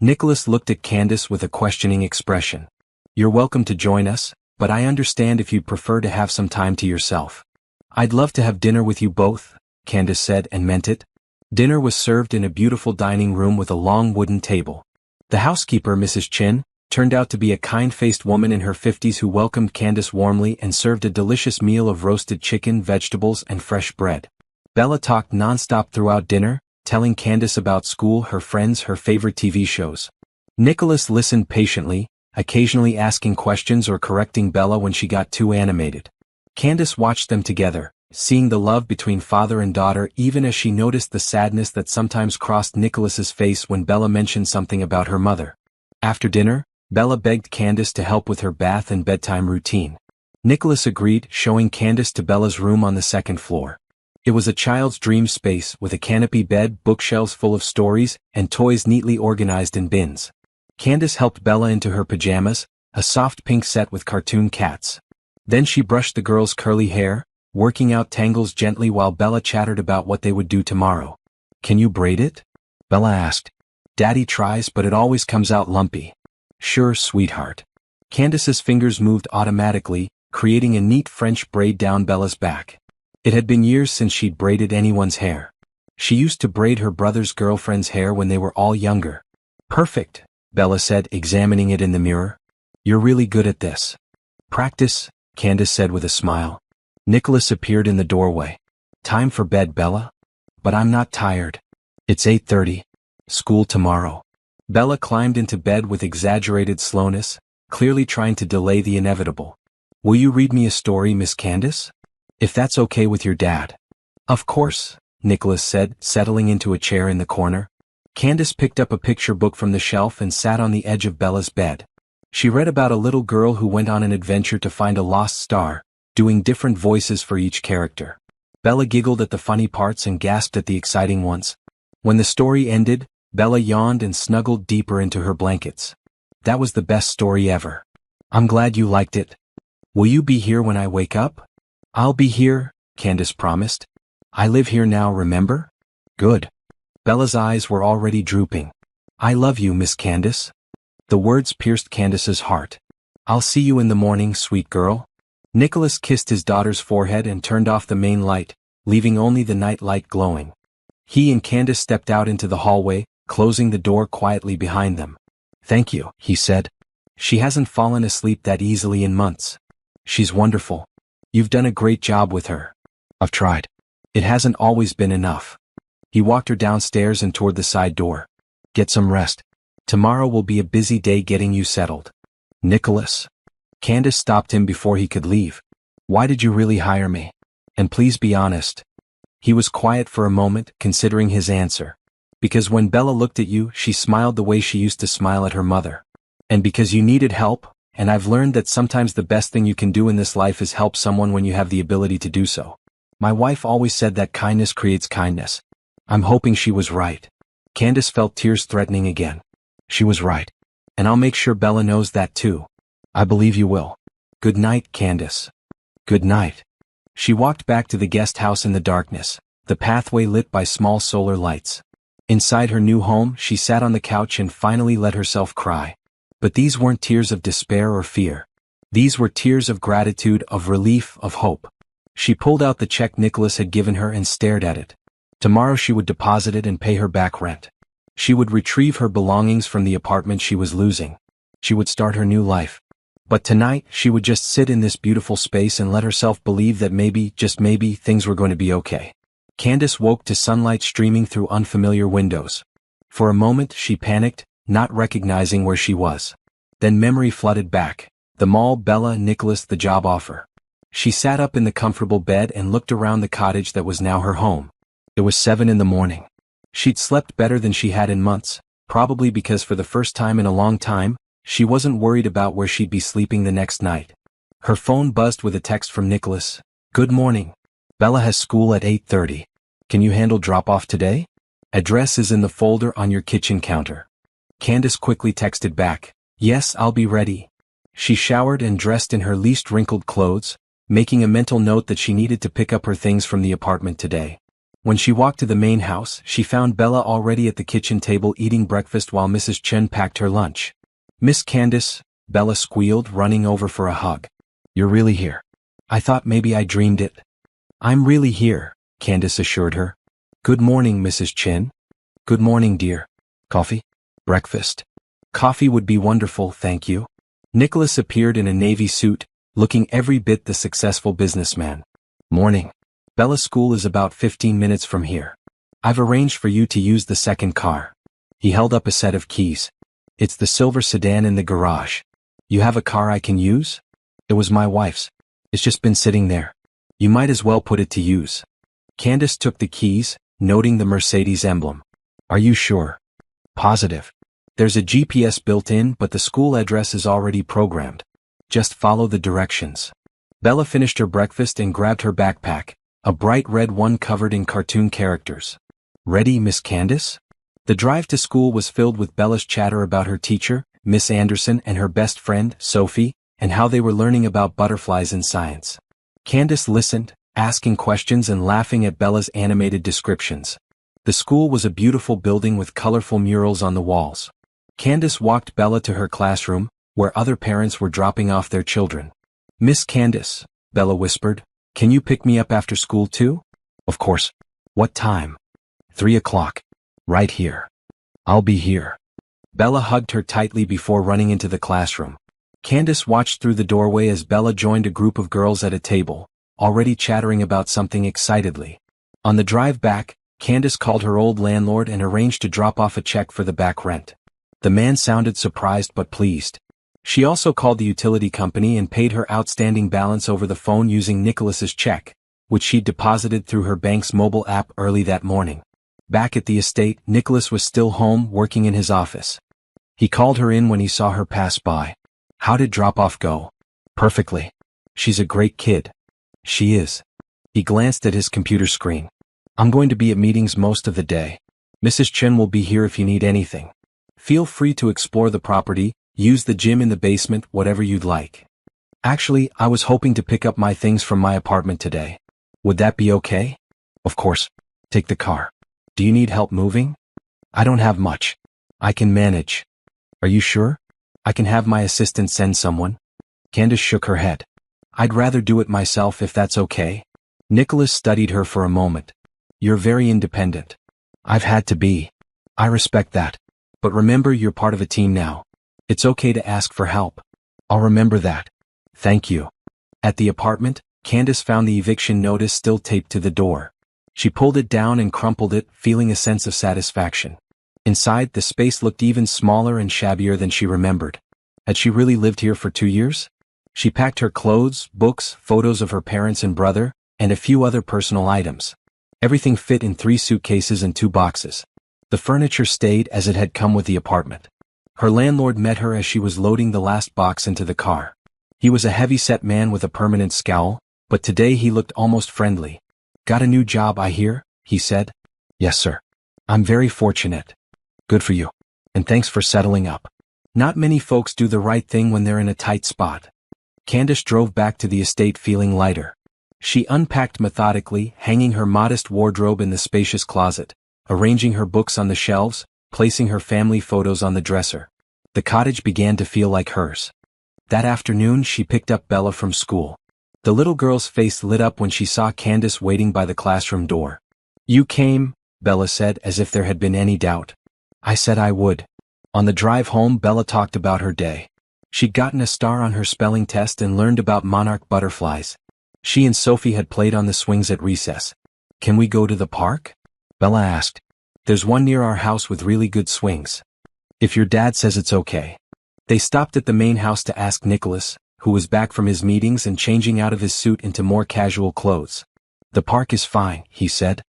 Nicholas looked at Candace with a questioning expression. You're welcome to join us, but I understand if you'd prefer to have some time to yourself. I'd love to have dinner with you both, Candace said and meant it. Dinner was served in a beautiful dining room with a long wooden table. The housekeeper, Mrs. Chin, turned out to be a kind-faced woman in her 50s who welcomed Candace warmly and served a delicious meal of roasted chicken, vegetables, and fresh bread. Bella talked non-stop throughout dinner, telling Candace about school, her friends, her favorite TV shows. Nicholas listened patiently, occasionally asking questions or correcting Bella when she got too animated. Candace watched them together, seeing the love between father and daughter even as she noticed the sadness that sometimes crossed Nicholas's face when Bella mentioned something about her mother. After dinner, Bella begged Candace to help with her bath and bedtime routine. Nicholas agreed, showing Candace to Bella's room on the second floor. It was a child's dream space with a canopy bed, bookshelves full of stories, and toys neatly organized in bins. Candace helped Bella into her pajamas, a soft pink set with cartoon cats. Then she brushed the girl's curly hair, working out tangles gently while Bella chattered about what they would do tomorrow. Can you braid it? Bella asked. Daddy tries, but it always comes out lumpy. Sure, sweetheart. Candace's fingers moved automatically, creating a neat French braid down Bella's back. It had been years since she'd braided anyone's hair. She used to braid her brother's girlfriend's hair when they were all younger. Perfect, Bella said, examining it in the mirror. You're really good at this. Practice, Candace said with a smile. Nicholas appeared in the doorway. Time for bed, Bella? But I'm not tired. It's 8:30. School tomorrow. Bella climbed into bed with exaggerated slowness, clearly trying to delay the inevitable. Will you read me a story, Miss Candace? If that's okay with your dad. Of course, Nicholas said, settling into a chair in the corner. Candace picked up a picture book from the shelf and sat on the edge of Bella's bed. She read about a little girl who went on an adventure to find a lost star, doing different voices for each character. Bella giggled at the funny parts and gasped at the exciting ones. When the story ended, Bella yawned and snuggled deeper into her blankets. That was the best story ever. I'm glad you liked it. Will you be here when I wake up? I'll be here, Candace promised. I live here now, remember? Good. Bella's eyes were already drooping. I love you, Miss Candace. The words pierced Candace's heart. I'll see you in the morning, sweet girl. Nicholas kissed his daughter's forehead and turned off the main light, leaving only the night light glowing. He and Candace stepped out into the hallway, closing the door quietly behind them. Thank you, he said. She hasn't fallen asleep that easily in months. She's wonderful. You've done a great job with her. I've tried. It hasn't always been enough. He walked her downstairs and toward the side door. Get some rest. Tomorrow will be a busy day getting you settled. Nicholas. Candace stopped him before he could leave. Why did you really hire me? And please be honest. He was quiet for a moment, considering his answer. Because when Bella looked at you, she smiled the way she used to smile at her mother. And because you needed help, and I've learned that sometimes the best thing you can do in this life is help someone when you have the ability to do so. My wife always said that kindness creates kindness. I'm hoping she was right. Candace felt tears threatening again. She was right. And I'll make sure Bella knows that too. I believe you will. Good night, Candace. Good night. She walked back to the guest house in the darkness, the pathway lit by small solar lights. Inside her new home, she sat on the couch and finally let herself cry. But these weren't tears of despair or fear. These were tears of gratitude, of relief, of hope. She pulled out the check Nicholas had given her and stared at it. Tomorrow she would deposit it and pay her back rent. She would retrieve her belongings from the apartment she was losing. She would start her new life. But tonight, she would just sit in this beautiful space and let herself believe that maybe, just maybe, things were going to be okay. Candace woke to sunlight streaming through unfamiliar windows. For a moment, she panicked, not recognizing where she was. Then memory flooded back. The mall, Bella, Nicholas, the job offer. She sat up in the comfortable bed and looked around the cottage that was now her home. It was 7 in the morning. She'd slept better than she had in months, probably because for the first time in a long time, she wasn't worried about where she'd be sleeping the next night. Her phone buzzed with a text from Nicholas. Good morning. Bella has school at 8:30. Can you handle drop-off today? Address is in the folder on your kitchen counter. Candace quickly texted back. Yes, I'll be ready. She showered and dressed in her least wrinkled clothes, making a mental note that she needed to pick up her things from the apartment today. When she walked to the main house, she found Bella already at the kitchen table eating breakfast while Mrs. Chen packed her lunch. Miss Candace, Bella squealed, running over for a hug. You're really here. I thought maybe I dreamed it. I'm really here, Candace assured her. Good morning, Mrs. Chen. Good morning, dear. Coffee? Breakfast? Coffee would be wonderful, thank you. Nicholas appeared in a navy suit, looking every bit the successful businessman. Morning. Bella's school is about 15 minutes from here. I've arranged for you to use the second car. He held up a set of keys. It's the silver sedan in the garage. You have a car I can use? It was my wife's. It's just been sitting there. You might as well put it to use. Candace took the keys, noting the Mercedes emblem. Are you sure? Positive. There's a GPS built in, but the school address is already programmed. Just follow the directions. Bella finished her breakfast and grabbed her backpack, a bright red one covered in cartoon characters. Ready, Miss Candace? The drive to school was filled with Bella's chatter about her teacher, Miss Anderson, and her best friend, Sophie, and how they were learning about butterflies in science. Candace listened, asking questions and laughing at Bella's animated descriptions. The school was a beautiful building with colorful murals on the walls. Candace walked Bella to her classroom, where other parents were dropping off their children. Miss Candace, Bella whispered, can you pick me up after school too? Of course. What time? 3 o'clock. Right here. I'll be here. Bella hugged her tightly before running into the classroom. Candace watched through the doorway as Bella joined a group of girls at a table, already chattering about something excitedly. On the drive back, Candace called her old landlord and arranged to drop off a check for the back rent. The man sounded surprised but pleased. She also called the utility company and paid her outstanding balance over the phone using Nicholas's check, which she'd deposited through her bank's mobile app early that morning. Back at the estate, Nicholas was still home, working in his office. He called her in when he saw her pass by. How did drop-off go? Perfectly. She's a great kid. She is. He glanced at his computer screen. I'm going to be at meetings most of the day. Mrs. Chen will be here if you need anything. Feel free to explore the property, use the gym in the basement, whatever you'd like. Actually, I was hoping to pick up my things from my apartment today. Would that be okay? Of course. Take the car. Do you need help moving? I don't have much. I can manage. Are you sure? I can have my assistant send someone. Candace shook her head. I'd rather do it myself if that's okay. Nicholas studied her for a moment. You're very independent. I've had to be. I respect that. But remember, you're part of a team now. It's okay to ask for help. I'll remember that. Thank you. At the apartment, Candace found the eviction notice still taped to the door. She pulled it down and crumpled it, feeling a sense of satisfaction. Inside, the space looked even smaller and shabbier than she remembered. Had she really lived here for 2 years? She packed her clothes, books, photos of her parents and brother, and a few other personal items. Everything fit in 3 suitcases and 2 boxes. The furniture stayed as it had come with the apartment. Her landlord met her as she was loading the last box into the car. He was a heavy-set man with a permanent scowl, but today he looked almost friendly. Got a new job, I hear? He said. Yes, sir. I'm very fortunate. Good for you. And thanks for settling up. Not many folks do the right thing when they're in a tight spot. Candace drove back to the estate feeling lighter. She unpacked methodically, hanging her modest wardrobe in the spacious closet, arranging her books on the shelves, placing her family photos on the dresser. The cottage began to feel like hers. That afternoon she picked up Bella from school. The little girl's face lit up when she saw Candace waiting by the classroom door. You came, Bella said, as if there had been any doubt. I said I would. On the drive home, Bella talked about her day. She'd gotten a star on her spelling test and learned about monarch butterflies. She and Sophie had played on the swings at recess. Can we go to the park? Bella asked. There's one near our house with really good swings. If your dad says it's okay. They stopped at the main house to ask Nicholas, who was back from his meetings and changing out of his suit into more casual clothes. The park is fine, he said.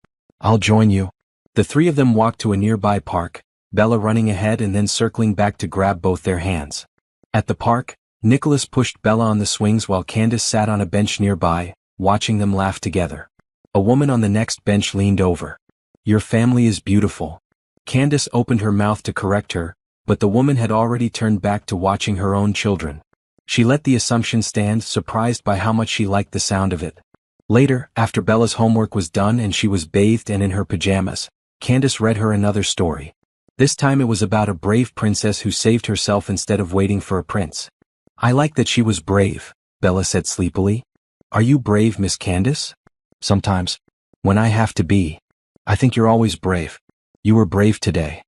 I'll join you. The three of them walked to a nearby park, Bella running ahead and then circling back to grab both their hands. At the park, Nicholas pushed Bella on the swings while Candace sat on a bench nearby, watching them laugh together. A woman on the next bench leaned over. Your family is beautiful. Candace opened her mouth to correct her, but the woman had already turned back to watching her own children. She let the assumption stand, surprised by how much she liked the sound of it. Later, after Bella's homework was done and she was bathed and in her pajamas, Candace read her another story. This time it was about a brave princess who saved herself instead of waiting for a prince. I like that she was brave, Bella said sleepily. Are you brave, Miss Candace? Sometimes. When I have to be. I think you're always brave. You were brave today.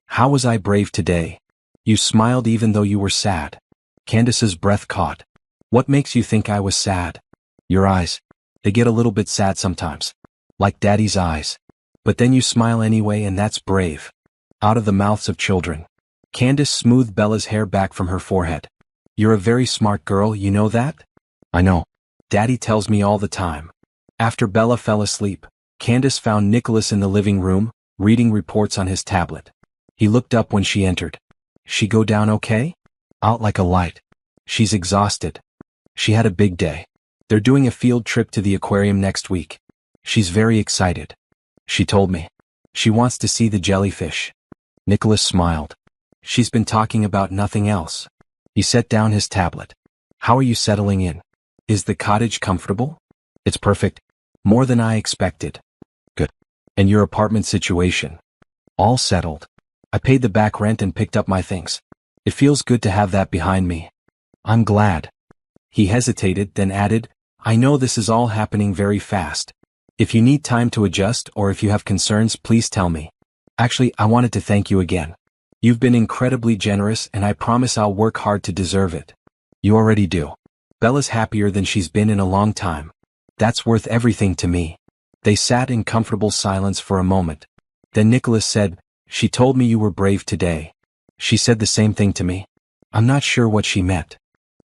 How was I brave today? You smiled even though you were sad. Candace's breath caught. What makes you think I was sad? Your eyes. They get a little bit sad sometimes. Like Daddy's eyes. But then you smile anyway, and that's brave. Out of the mouths of children. Candace smoothed Bella's hair back from her forehead. You're a very smart girl, you know that? I know. Daddy tells me all the time. After Bella fell asleep, Candace found Nicholas in the living room, reading reports on his tablet. He looked up when she entered. She go down okay? Out like a light. She's exhausted. She had a big day. They're doing a field trip to the aquarium next week. She's very excited. She told me. She wants to see the jellyfish. Nicholas smiled. She's been talking about nothing else. He set down his tablet. How are you settling in? Is the cottage comfortable? It's perfect. More than I expected. Good. And your apartment situation? All settled. I paid the back rent and picked up my things. It feels good to have that behind me. I'm glad. He hesitated, then added, I know this is all happening very fast. If you need time to adjust or if you have concerns, please tell me. Actually, I wanted to thank you again. You've been incredibly generous and I promise I'll work hard to deserve it. You already do. Bella's happier than she's been in a long time. That's worth everything to me. They sat in comfortable silence for a moment. Then Nicholas said, She told me you were brave today. She said the same thing to me. I'm not sure what she meant.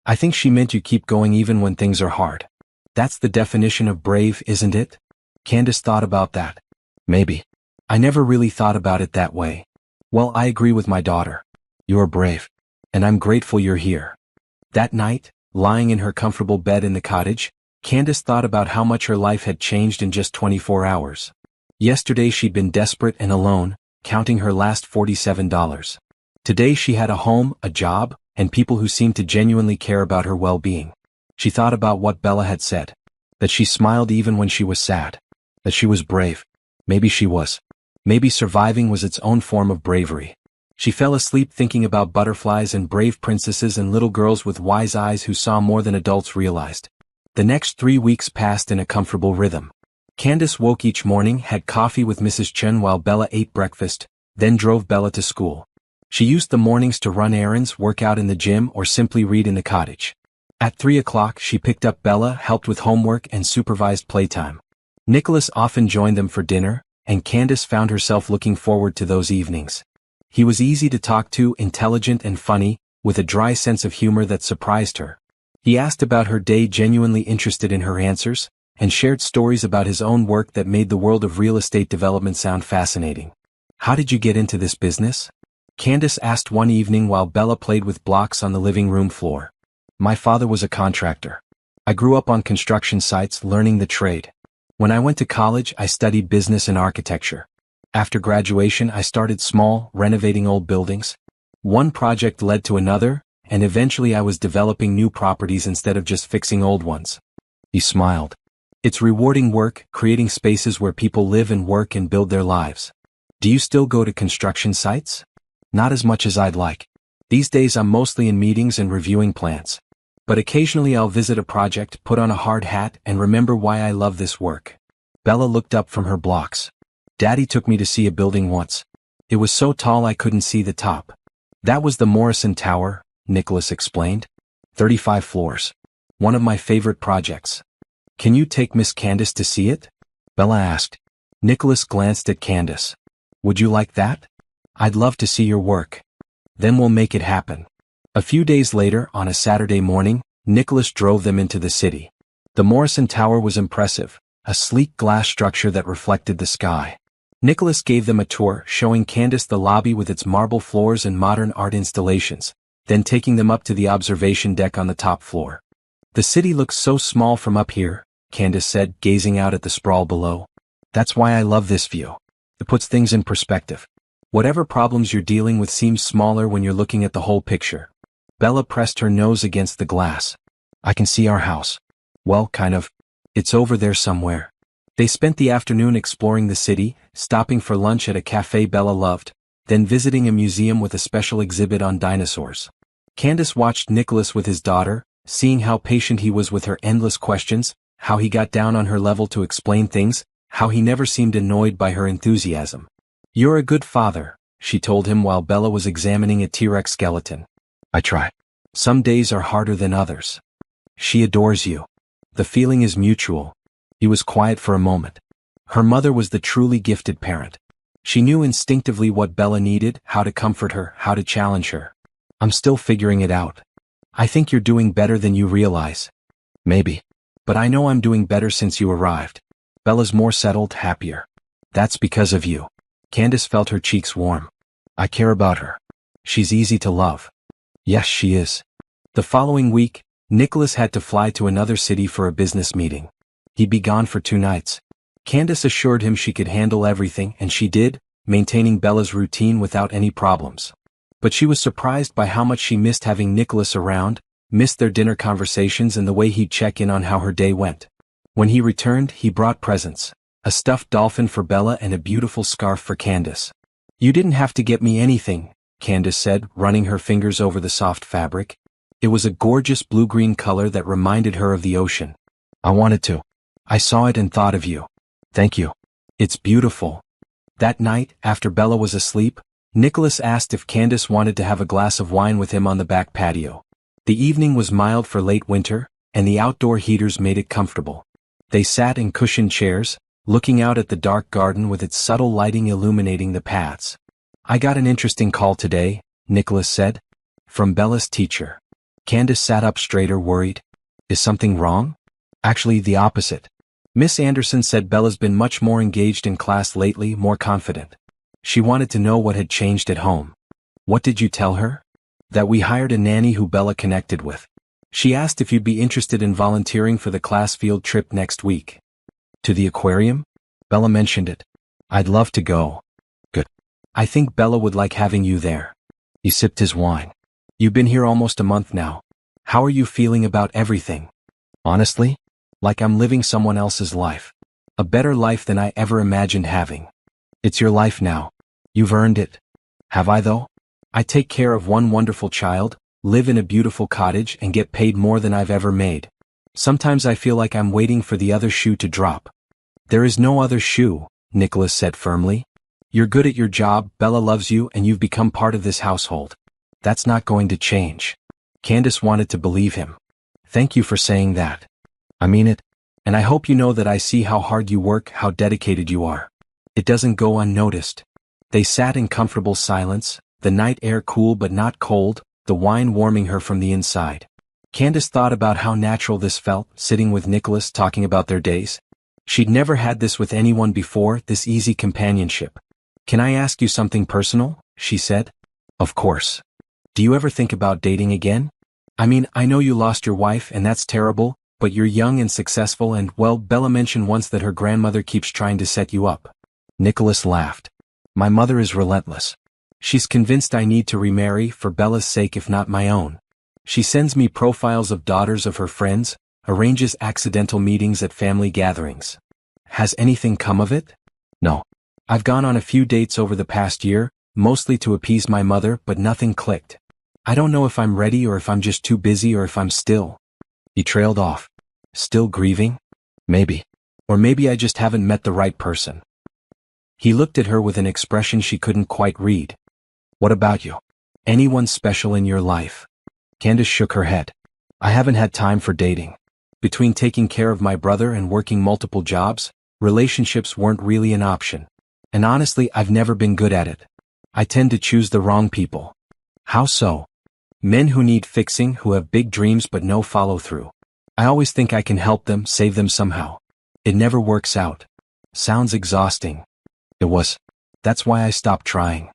I think she meant you keep going even when things are hard. That's the definition of brave, isn't it? Candace thought about that. Maybe. I never really thought about it that way. Well, I agree with my daughter. You're brave. And I'm grateful you're here. That night, lying in her comfortable bed in the cottage, Candace thought about how much her life had changed in just 24 hours. Yesterday she'd been desperate and alone, counting her last $47. Today she had a home, a job, and people who seemed to genuinely care about her well-being. She thought about what Bella had said. That she smiled even when she was sad. That she was brave. Maybe she was. Maybe surviving was its own form of bravery. She fell asleep thinking about butterflies and brave princesses and little girls with wise eyes who saw more than adults realized. The next 3 weeks passed in a comfortable rhythm. Candace woke each morning, had coffee with Mrs. Chen while Bella ate breakfast, then drove Bella to school. She used the mornings to run errands, work out in the gym, or simply read in the cottage. At 3 o'clock she picked up Bella, helped with homework and supervised playtime. Nicholas often joined them for dinner, and Candace found herself looking forward to those evenings. He was easy to talk to, intelligent and funny, with a dry sense of humor that surprised her. He asked about her day, genuinely interested in her answers, and shared stories about his own work that made the world of real estate development sound fascinating. How did you get into this business? Candace asked one evening while Bella played with blocks on the living room floor. My father was a contractor. I grew up on construction sites learning the trade. When I went to college, I studied business and architecture. After graduation, I started small, renovating old buildings. One project led to another, and eventually I was developing new properties instead of just fixing old ones. He smiled. It's rewarding work, creating spaces where people live and work and build their lives. Do you still go to construction sites? Not as much as I'd like. These days I'm mostly in meetings and reviewing plans. But occasionally I'll visit a project, put on a hard hat, and remember why I love this work. Bella looked up from her blocks. Daddy took me to see a building once. It was so tall I couldn't see the top. That was the Morrison Tower, Nicholas explained. 35 floors. One of my favorite projects. Can you take Miss Candace to see it? Bella asked. Nicholas glanced at Candace. Would you like that? I'd love to see your work. Then we'll make it happen. A few days later, on a Saturday morning, Nicholas drove them into the city. The Morrison Tower was impressive, a sleek glass structure that reflected the sky. Nicholas gave them a tour, showing Candace the lobby with its marble floors and modern art installations, then taking them up to the observation deck on the top floor. "The city looks so small from up here," Candace said, gazing out at the sprawl below. "That's why I love this view. It puts things in perspective. Whatever problems you're dealing with seems smaller when you're looking at the whole picture." Bella pressed her nose against the glass. "I can see our house. Well, kind of. It's over there somewhere." They spent the afternoon exploring the city, stopping for lunch at a cafe Bella loved, then visiting a museum with a special exhibit on dinosaurs. Candace watched Nicholas with his daughter, seeing how patient he was with her endless questions, how he got down on her level to explain things, how he never seemed annoyed by her enthusiasm. "You're a good father," she told him while Bella was examining a T-Rex skeleton. "I try. Some days are harder than others." "She adores you. The feeling is mutual." He was quiet for a moment. Her mother was the truly gifted parent. She knew instinctively what Bella needed, how to comfort her, how to challenge her. "I'm still figuring it out. I think you're doing better than you realize." "Maybe. But I know I'm doing better since you arrived." "Bella's more settled, happier." "That's because of you." Candace felt her cheeks warm. "I care about her. She's easy to love." "Yes, she is." The following week, Nicholas had to fly to another city for a business meeting. He'd be gone for 2 nights. Candace assured him she could handle everything, and she did, maintaining Bella's routine without any problems. But she was surprised by how much she missed having Nicholas around, missed their dinner conversations and the way he'd check in on how her day went. When he returned, he brought presents: a stuffed dolphin for Bella and a beautiful scarf for Candace. "You didn't have to get me anything," Candace said, running her fingers over the soft fabric. It was a gorgeous blue-green color that reminded her of the ocean. "I wanted to. I saw it and thought of you." "Thank you. It's beautiful." That night, after Bella was asleep, Nicholas asked if Candace wanted to have a glass of wine with him on the back patio. The evening was mild for late winter, and the outdoor heaters made it comfortable. They sat in cushioned chairs, looking out at the dark garden with its subtle lighting illuminating the paths. "I got an interesting call today," Nicholas said. "From Bella's teacher." Candace sat up straighter, worried. "Is something wrong?" "Actually, the opposite. Miss Anderson said Bella's been much more engaged in class lately, more confident. She wanted to know what had changed at home." "What did you tell her?" "That we hired a nanny who Bella connected with. She asked if you'd be interested in volunteering for the class field trip next week." "To the aquarium?" "Bella mentioned it." "I'd love to go." "Good. I think Bella would like having you there." He sipped his wine. "You've been here almost a month now. How are you feeling about everything?" "Honestly? Like I'm living someone else's life. A better life than I ever imagined having." "It's your life now. You've earned it." "Have I though? I take care of one wonderful child, live in a beautiful cottage and get paid more than I've ever made. Sometimes I feel like I'm waiting for the other shoe to drop." "There is no other shoe," Nicholas said firmly. "You're good at your job, Bella loves you, and you've become part of this household. That's not going to change." Candace wanted to believe him. "Thank you for saying that. I mean it. And I hope you know that I see how hard you work, how dedicated you are. It doesn't go unnoticed." They sat in comfortable silence, the night air cool but not cold, the wine warming her from the inside. Candace thought about how natural this felt, sitting with Nicholas talking about their days. She'd never had this with anyone before, this easy companionship. "Can I ask you something personal?" she said. "Of course. Do you ever think about dating again? I mean, I know you lost your wife and that's terrible, but you're young and successful and, well, Bella mentioned once that her grandmother keeps trying to set you up." Nicholas laughed. "My mother is relentless. She's convinced I need to remarry, for Bella's sake if not my own. She sends me profiles of daughters of her friends, arranges accidental meetings at family gatherings." "Has anything come of it?" "No. I've gone on a few dates over the past year, mostly to appease my mother, but nothing clicked. I don't know if I'm ready or if I'm just too busy or if I'm still." He trailed off. "Still grieving? Maybe. Or maybe I just haven't met the right person." He looked at her with an expression she couldn't quite read. "What about you? Anyone special in your life?" Candace shook her head. "I haven't had time for dating. Between taking care of my brother and working multiple jobs, relationships weren't really an option. And honestly, I've never been good at it. I tend to choose the wrong people." "How so?" "Men who need fixing, who have big dreams but no follow-through. I always think I can help them, save them somehow. It never works out. Sounds exhausting. It was. That's why I stopped trying.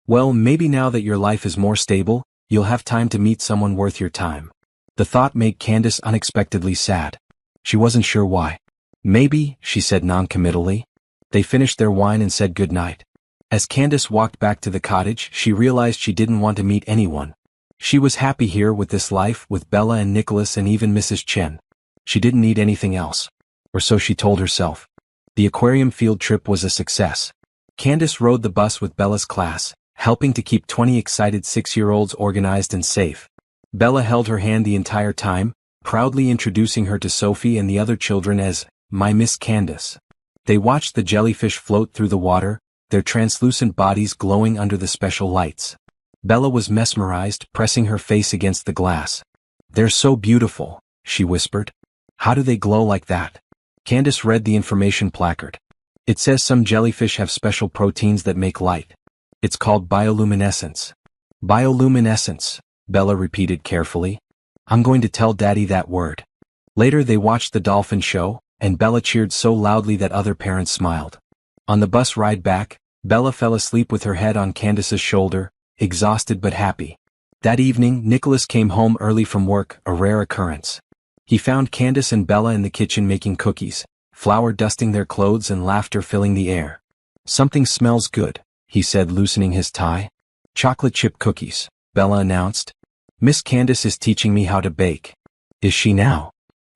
Well, maybe now that your life is more stable, you'll have time to meet someone worth your time. The thought made Candace unexpectedly sad. She wasn't sure why. Maybe, she said non-committally. They finished their wine and said goodnight. As Candace walked back to the cottage, she realized she didn't want to meet anyone. She was happy here with this life, with Bella and Nicholas and even Mrs. Chen. She didn't need anything else. Or so she told herself. The aquarium field trip was a success. Candace rode the bus with Bella's class, helping to keep 20 excited 6-year-olds organized and safe. Bella held her hand the entire time, proudly introducing her to Sophie and the other children as, "My Miss Candace." They watched the jellyfish float through the water, their translucent bodies glowing under the special lights. Bella was mesmerized, pressing her face against the glass. "They're so beautiful," she whispered. "How do they glow like that?" Candace read the information placard. "It says some jellyfish have special proteins that make light. It's called bioluminescence." Bioluminescence, Bella repeated carefully. "I'm going to tell Daddy that word." Later they watched the dolphin show, and Bella cheered so loudly that other parents smiled. On the bus ride back, Bella fell asleep with her head on Candace's shoulder, exhausted but happy. That evening, Nicholas came home early from work, a rare occurrence. He found Candace and Bella in the kitchen making cookies, flour dusting their clothes and laughter filling the air. "Something smells good," he said, loosening his tie. "Chocolate chip cookies," Bella announced. "Miss Candace is teaching me how to bake." "Is she now?"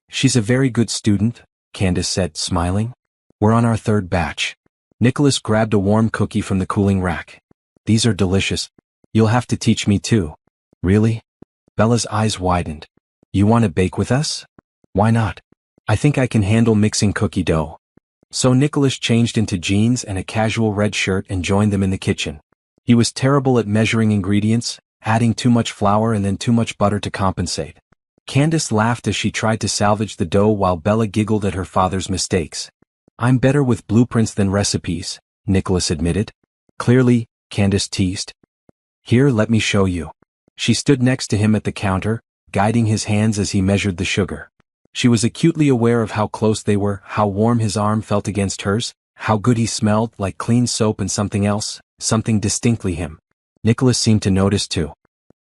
"She's a very good student," Candace said, smiling. "We're on our third batch." Nicholas grabbed a warm cookie from the cooling rack. "These are delicious. You'll have to teach me too." "Really?" Bella's eyes widened. "You want to bake with us?" "Why not? I think I can handle mixing cookie dough." So Nicholas changed into jeans and a casual red shirt and joined them in the kitchen. He was terrible at measuring ingredients, adding too much flour and then too much butter to compensate. Candace laughed as she tried to salvage the dough while Bella giggled at her father's mistakes. "I'm better with blueprints than recipes," Nicholas admitted. "Clearly," Candace teased. "Here, let me show you." She stood next to him at the counter, guiding his hands as he measured the sugar. She was acutely aware of how close they were, how warm his arm felt against hers, how good he smelled, like clean soap, and something else, something distinctly him. Nicholas seemed to notice too.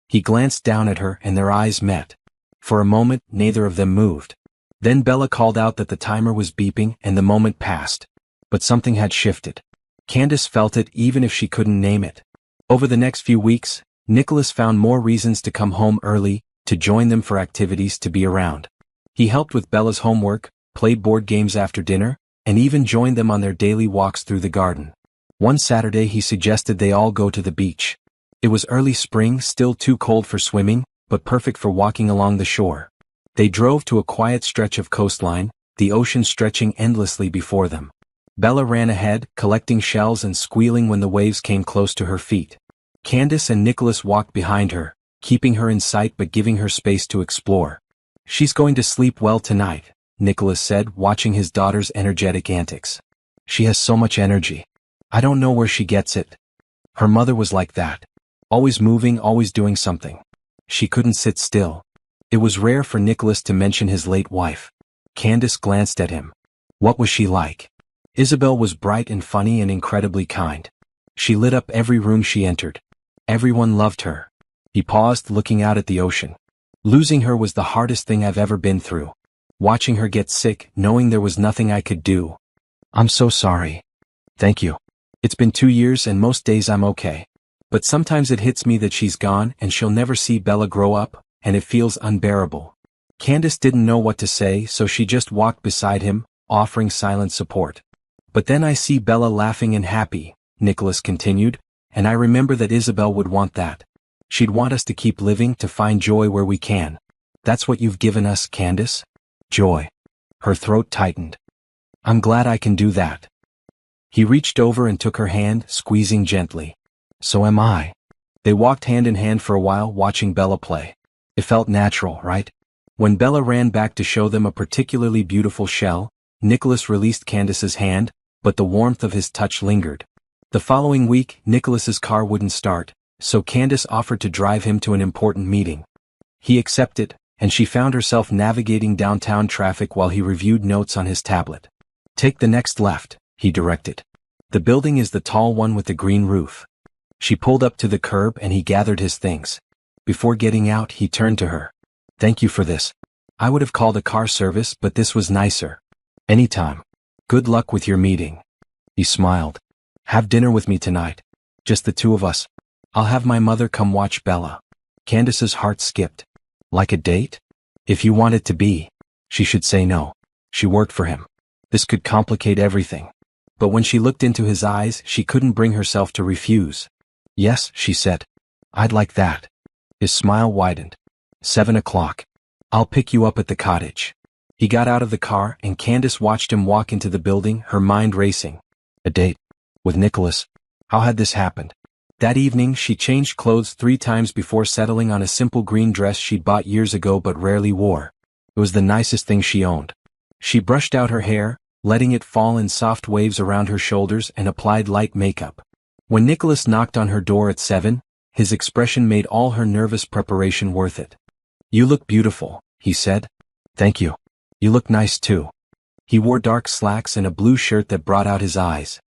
He glanced down at her and their eyes met. For a moment, neither of them moved. Then Bella called out that the timer was beeping and the moment passed. But something had shifted. Candace felt it even if she couldn't name it. Over the next few weeks, Nicholas found more reasons to come home early, to join them for activities, to be around. He helped with Bella's homework, played board games after dinner, and even joined them on their daily walks through the garden. One Saturday he suggested they all go to the beach. It was early spring, still too cold for swimming, but perfect for walking along the shore. They drove to a quiet stretch of coastline, the ocean stretching endlessly before them. Bella ran ahead, collecting shells and squealing when the waves came close to her feet. Candace and Nicholas walked behind her, keeping her in sight but giving her space to explore. "She's going to sleep well tonight," Nicholas said, watching his daughter's energetic antics. "She has so much energy. I don't know where she gets it. Her mother was like that. Always moving, always doing something. She couldn't sit still." It was rare for Nicholas to mention his late wife. Candace glanced at him. What was she like? Isabel was bright and funny and incredibly kind. She lit up every room she entered. Everyone loved her. He paused, looking out at the ocean. "Losing her was the hardest thing I've ever been through. Watching her get sick, knowing there was nothing I could do. I'm so sorry." "Thank you. It's been 2 years and most days I'm okay. But sometimes it hits me that she's gone and she'll never see Bella grow up, and it feels unbearable." Candace didn't know what to say, so she just walked beside him, offering silent support. "But then I see Bella laughing and happy," Nicholas continued, "and I remember that Isabel would want that. She'd want us to keep living, to find joy where we can. That's what you've given us, Candace. Joy." Her throat tightened. "I'm glad I can do that." He reached over and took her hand, squeezing gently. "So am I." They walked hand in hand for a while, watching Bella play. It felt natural, right? When Bella ran back to show them a particularly beautiful shell, Nicholas released Candace's hand, but the warmth of his touch lingered. The following week, Nicholas's car wouldn't start, so Candace offered to drive him to an important meeting. He accepted, and she found herself navigating downtown traffic while he reviewed notes on his tablet. Take the next left, he directed. The building is the tall one with the green roof. She pulled up to the curb and he gathered his things. Before getting out, he turned to her. Thank you for this. I would have called a car service, but this was nicer. Anytime. Good luck with your meeting. He smiled. Have dinner with me tonight. Just the two of us. I'll have my mother come watch Bella. Candace's heart skipped. Like a date? If you want it to be. She should say no. She worked for him. This could complicate everything. But when she looked into his eyes, she couldn't bring herself to refuse. Yes, she said. I'd like that. His smile widened. 7 o'clock. I'll pick you up at the cottage. He got out of the car and Candace watched him walk into the building, her mind racing. A date. With Nicholas. How had this happened? That evening she changed clothes 3 times before settling on a simple green dress she'd bought years ago but rarely wore. It was the nicest thing she owned. She brushed out her hair, letting it fall in soft waves around her shoulders, and applied light makeup. When Nicholas knocked on her door at 7, his expression made all her nervous preparation worth it. You look beautiful, he said. Thank you. You look nice too. He wore dark slacks and a blue shirt that brought out his eyes.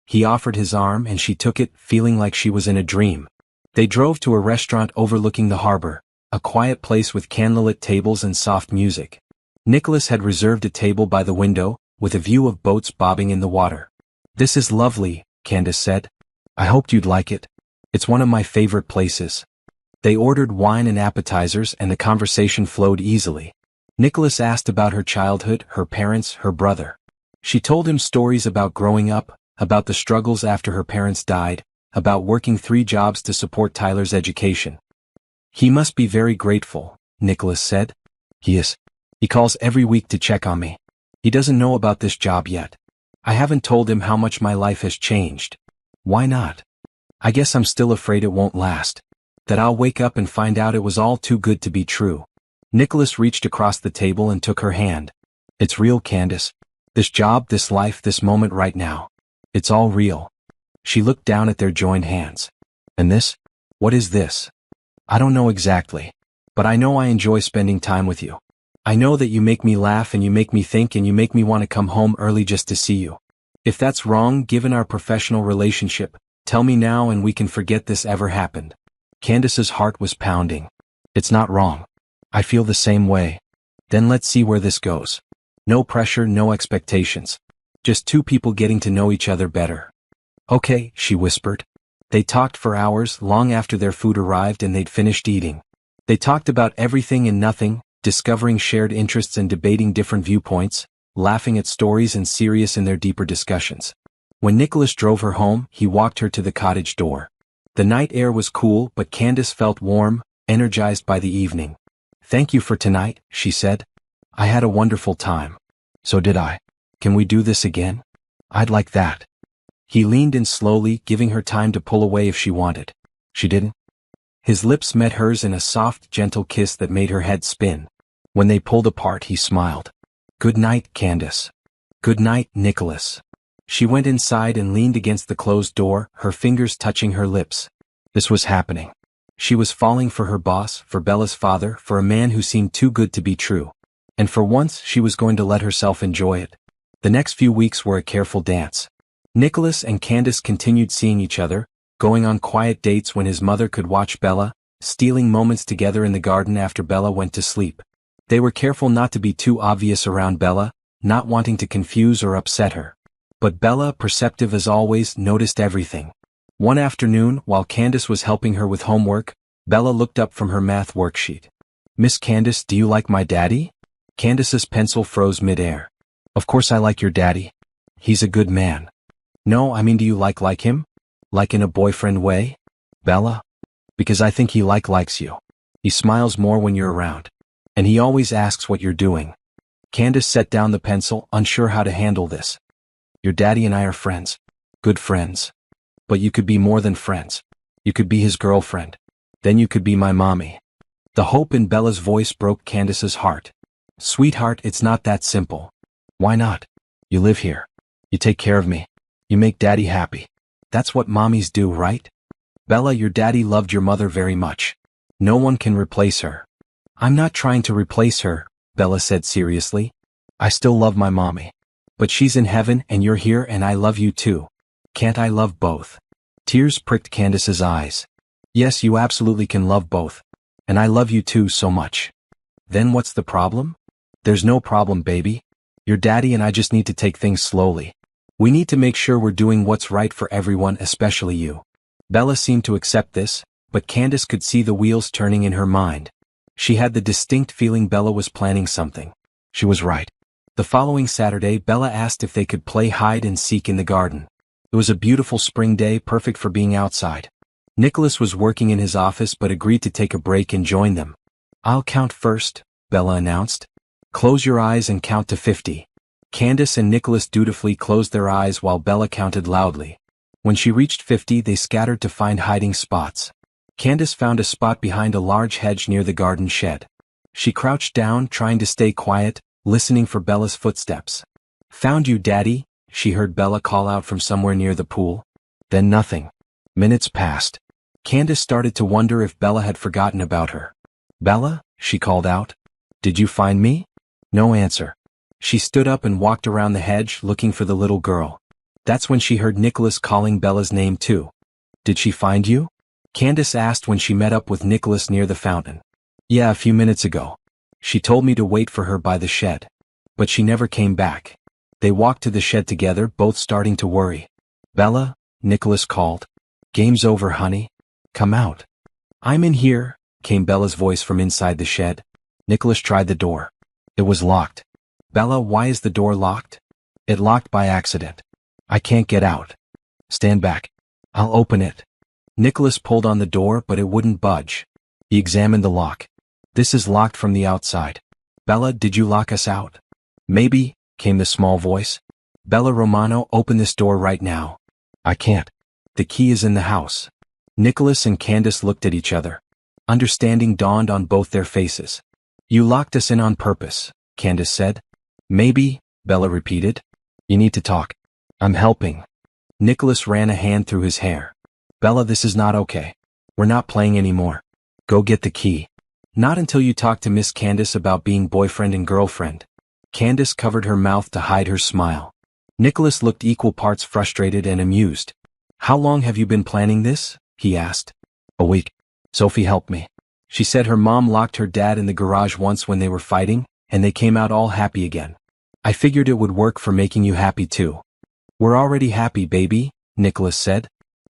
He offered his arm and she took it, feeling like she was in a dream. They drove to a restaurant overlooking the harbor, a quiet place with candlelit tables and soft music. Nicholas had reserved a table by the window, with a view of boats bobbing in the water. This is lovely, Candace said. I hoped you'd like it. It's one of my favorite places. They ordered wine and appetizers and the conversation flowed easily. Nicholas asked about her childhood, her parents, her brother. She told him stories about growing up, about the struggles after her parents died, about working 3 jobs to support Tyler's education. He must be very grateful, Nicholas said. He is. He calls every week to check on me. He doesn't know about this job yet. I haven't told him how much my life has changed. Why not? I guess I'm still afraid it won't last. That I'll wake up and find out it was all too good to be true. Nicholas reached across the table and took her hand. It's real, Candace. This job, this life, this moment right now. It's all real. She looked down at their joined hands. And this? What is this? I don't know exactly. But I know I enjoy spending time with you. I know that you make me laugh and you make me think and you make me want to come home early just to see you. If that's wrong, given our professional relationship, tell me now and we can forget this ever happened. Candace's heart was pounding. It's not wrong. I feel the same way. Then let's see where this goes. No pressure, no expectations. Just 2 people getting to know each other better. Okay, she whispered. They talked for hours, long after their food arrived and they'd finished eating. They talked about everything and nothing, discovering shared interests and debating different viewpoints, laughing at stories and serious in their deeper discussions. When Nicholas drove her home, he walked her to the cottage door. The night air was cool, but Candace felt warm, energized by the evening. Thank you for tonight, she said. I had a wonderful time. So did I. Can we do this again? I'd like that. He leaned in slowly, giving her time to pull away if she wanted. She didn't. His lips met hers in a soft, gentle kiss that made her head spin. When they pulled apart, he smiled. Good night, Candace. Good night, Nicholas. She went inside and leaned against the closed door, her fingers touching her lips. This was happening. She was falling for her boss, for Bella's father, for a man who seemed too good to be true. And for once, she was going to let herself enjoy it. The next few weeks were a careful dance. Nicholas and Candace continued seeing each other, going on quiet dates when his mother could watch Bella, stealing moments together in the garden after Bella went to sleep. They were careful not to be too obvious around Bella, not wanting to confuse or upset her. But Bella, perceptive as always, noticed everything. One afternoon, while Candace was helping her with homework, Bella looked up from her math worksheet. Miss Candace, do you like my daddy? Candace's pencil froze midair. Of course I like your daddy. He's a good man. No, I mean, do you like him? Like in a boyfriend way? Bella? Because I think he likes you. He smiles more when you're around. And he always asks what you're doing. Candace set down the pencil, unsure how to handle this. Your daddy and I are friends. Good friends. But you could be more than friends. You could be his girlfriend. Then you could be my mommy. The hope in Bella's voice broke Candace's heart. Sweetheart, it's not that simple. Why not? You live here. You take care of me. You make daddy happy. That's what mommies do, right? Bella, your daddy loved your mother very much. No one can replace her. I'm not trying to replace her, Bella said seriously. I still love my mommy. But she's in heaven and you're here and I love you too. Can't I love both? Tears pricked Candace's eyes. Yes, you absolutely can love both. And I love you too so much. Then what's the problem? There's no problem, baby. Your daddy and I just need to take things slowly. We need to make sure we're doing what's right for everyone, especially you. Bella seemed to accept this, but Candace could see the wheels turning in her mind. She had the distinct feeling Bella was planning something. She was right. The following Saturday, Bella asked if they could play hide and seek in the garden. It was a beautiful spring day, perfect for being outside. Nicholas was working in his office but agreed to take a break and join them. I'll count first, Bella announced. Close your eyes and count to 50. Candace and Nicholas dutifully closed their eyes while Bella counted loudly. When she reached 50, they scattered to find hiding spots. Candace found a spot behind a large hedge near the garden shed. She crouched down, trying to stay quiet, listening for Bella's footsteps. Found you, Daddy, she heard Bella call out from somewhere near the pool. Then nothing. Minutes passed. Candace started to wonder if Bella had forgotten about her. Bella, she called out. Did you find me? No answer. She stood up and walked around the hedge looking for the little girl. That's when she heard Nicholas calling Bella's name too. Did she find you? Candace asked when she met up with Nicholas near the fountain. Yeah, a few minutes ago. She told me to wait for her by the shed. But she never came back. They walked to the shed together, both starting to worry. Bella, Nicholas called. Game's over, honey. Come out. I'm in here, came Bella's voice from inside the shed. Nicholas tried the door. It was locked. Bella, why is the door locked? It locked by accident. I can't get out. Stand back. I'll open it. Nicholas pulled on the door but it wouldn't budge. He examined the lock. This is locked from the outside. Bella, did you lock us out? Maybe, came the small voice. Bella Romano, open this door right now. I can't. The key is in the house. Nicholas and Candace looked at each other. Understanding dawned on both their faces. You locked us in on purpose, Candace said. Maybe, Bella repeated. You need to talk. I'm helping. Nicholas ran a hand through his hair. Bella, this is not okay. We're not playing anymore. Go get the key. Not until you talk to Miss Candace about being boyfriend and girlfriend. Candace covered her mouth to hide her smile. Nicholas looked equal parts frustrated and amused. How long have you been planning this? He asked. A week. Sophie helped me. She said her mom locked her dad in the garage once when they were fighting, and they came out all happy again. I figured it would work for making you happy too. We're already happy, baby, Nicholas said.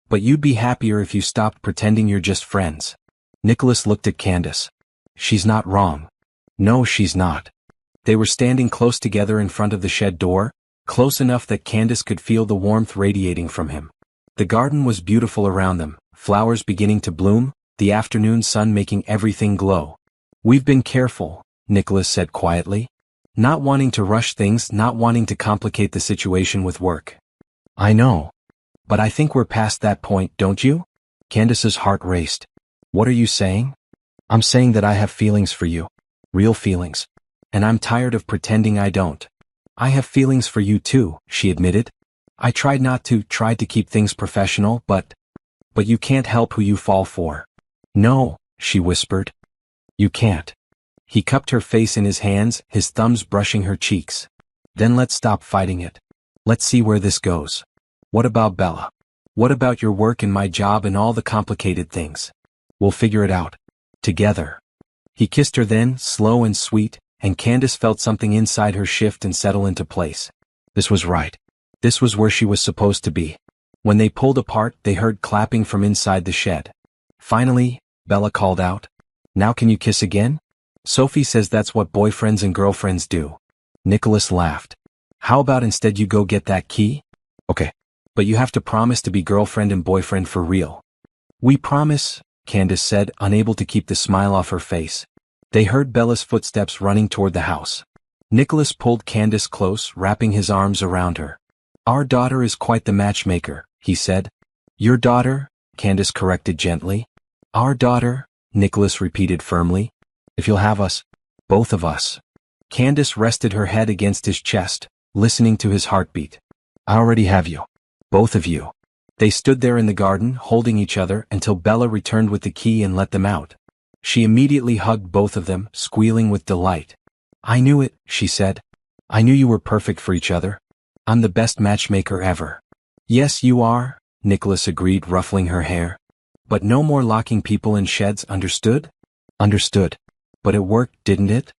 But you'd be happier if you stopped pretending you're just friends. Nicholas looked at Candace. She's not wrong. No, she's not. They were standing close together in front of the shed door, close enough that Candace could feel the warmth radiating from him. The garden was beautiful around them, flowers beginning to bloom, the afternoon sun making everything glow. We've been careful, Nicholas said quietly. Not wanting to rush things, not wanting to complicate the situation with work. I know. But I think we're past that point, don't you? Candace's heart raced. What are you saying? I'm saying that I have feelings for you. Real feelings. And I'm tired of pretending I don't. I have feelings for you too, she admitted. I tried to keep things professional, but you can't help who you fall for. No, she whispered. You can't. He cupped her face in his hands, his thumbs brushing her cheeks. Then let's stop fighting it. Let's see where this goes. What about Bella? What about your work and my job and all the complicated things? We'll figure it out. Together. He kissed her then, slow and sweet, and Candace felt something inside her shift and settle into place. This was right. This was where she was supposed to be. When they pulled apart, they heard clapping from inside the shed. Finally, Bella called out. Now can you kiss again? Sophie says that's what boyfriends and girlfriends do. Nicholas laughed. How about instead you go get that key? Okay. But you have to promise to be girlfriend and boyfriend for real. We promise, Candace said, unable to keep the smile off her face. They heard Bella's footsteps running toward the house. Nicholas pulled Candace close, wrapping his arms around her. Our daughter is quite the matchmaker, he said. Your daughter, Candace corrected gently. Our daughter, Nicholas repeated firmly. If you'll have us, both of us. Candace rested her head against his chest, listening to his heartbeat. I already have you. Both of you. They stood there in the garden, holding each other until Bella returned with the key and let them out. She immediately hugged both of them, squealing with delight. I knew it, she said. I knew you were perfect for each other. I'm the best matchmaker ever. Yes, you are, Nicholas agreed, ruffling her hair. But no more locking people in sheds, understood? Understood. But it worked, didn't it?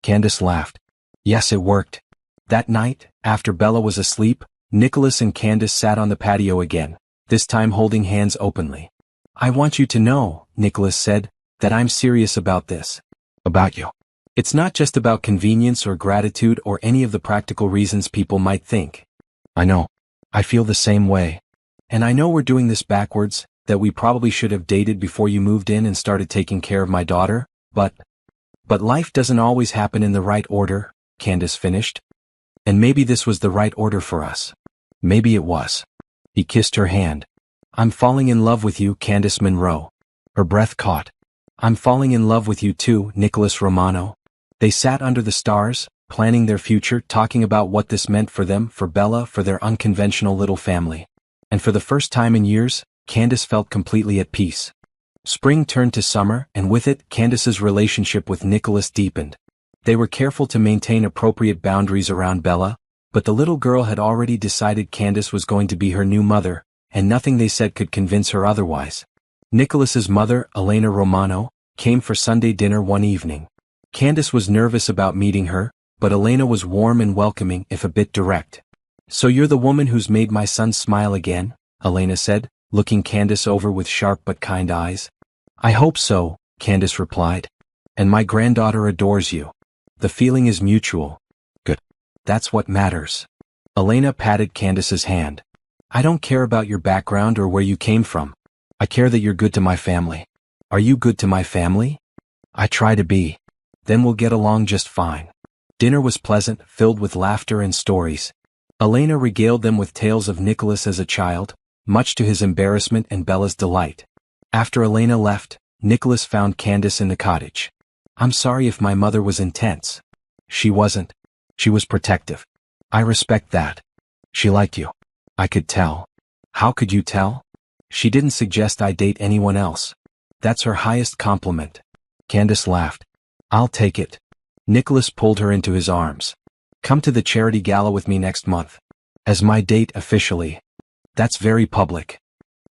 Candace laughed. Yes, it worked. That night, after Bella was asleep, Nicholas and Candace sat on the patio again, this time holding hands openly. I want you to know, Nicholas said, that I'm serious about this. About you. It's not just about convenience or gratitude or any of the practical reasons people might think. I know. I feel the same way. And I know we're doing this backwards, that we probably should have dated before you moved in and started taking care of my daughter, but life doesn't always happen in the right order, Candace finished. And maybe this was the right order for us. Maybe it was. He kissed her hand. I'm falling in love with you, Candace Monroe. Her breath caught. I'm falling in love with you too, Nicholas Romano. They sat under the stars, planning their future, talking about what this meant for them, for Bella, for their unconventional little family. And for the first time in years, Candace felt completely at peace. Spring turned to summer, and with it, Candace's relationship with Nicholas deepened. They were careful to maintain appropriate boundaries around Bella, but the little girl had already decided Candace was going to be her new mother, and nothing they said could convince her otherwise. Nicholas's mother, Elena Romano, came for Sunday dinner one evening. Candace was nervous about meeting her, but Elena was warm and welcoming, if a bit direct. So you're the woman who's made my son smile again, Elena said, looking Candace over with sharp but kind eyes. I hope so, Candace replied. And my granddaughter adores you. The feeling is mutual. Good. That's what matters. Elena patted Candace's hand. I don't care about your background or where you came from. I care that you're good to my family. Are you good to my family? I try to be. Then we'll get along just fine. Dinner was pleasant, filled with laughter and stories. Elena regaled them with tales of Nicholas as a child, much to his embarrassment and Bella's delight. After Elena left, Nicholas found Candace in the cottage. I'm sorry if my mother was intense. She wasn't. She was protective. I respect that. She liked you. I could tell. How could you tell? She didn't suggest I date anyone else. That's her highest compliment. Candace laughed. I'll take it. Nicholas pulled her into his arms. Come to the charity gala with me next month. As my date officially. That's very public.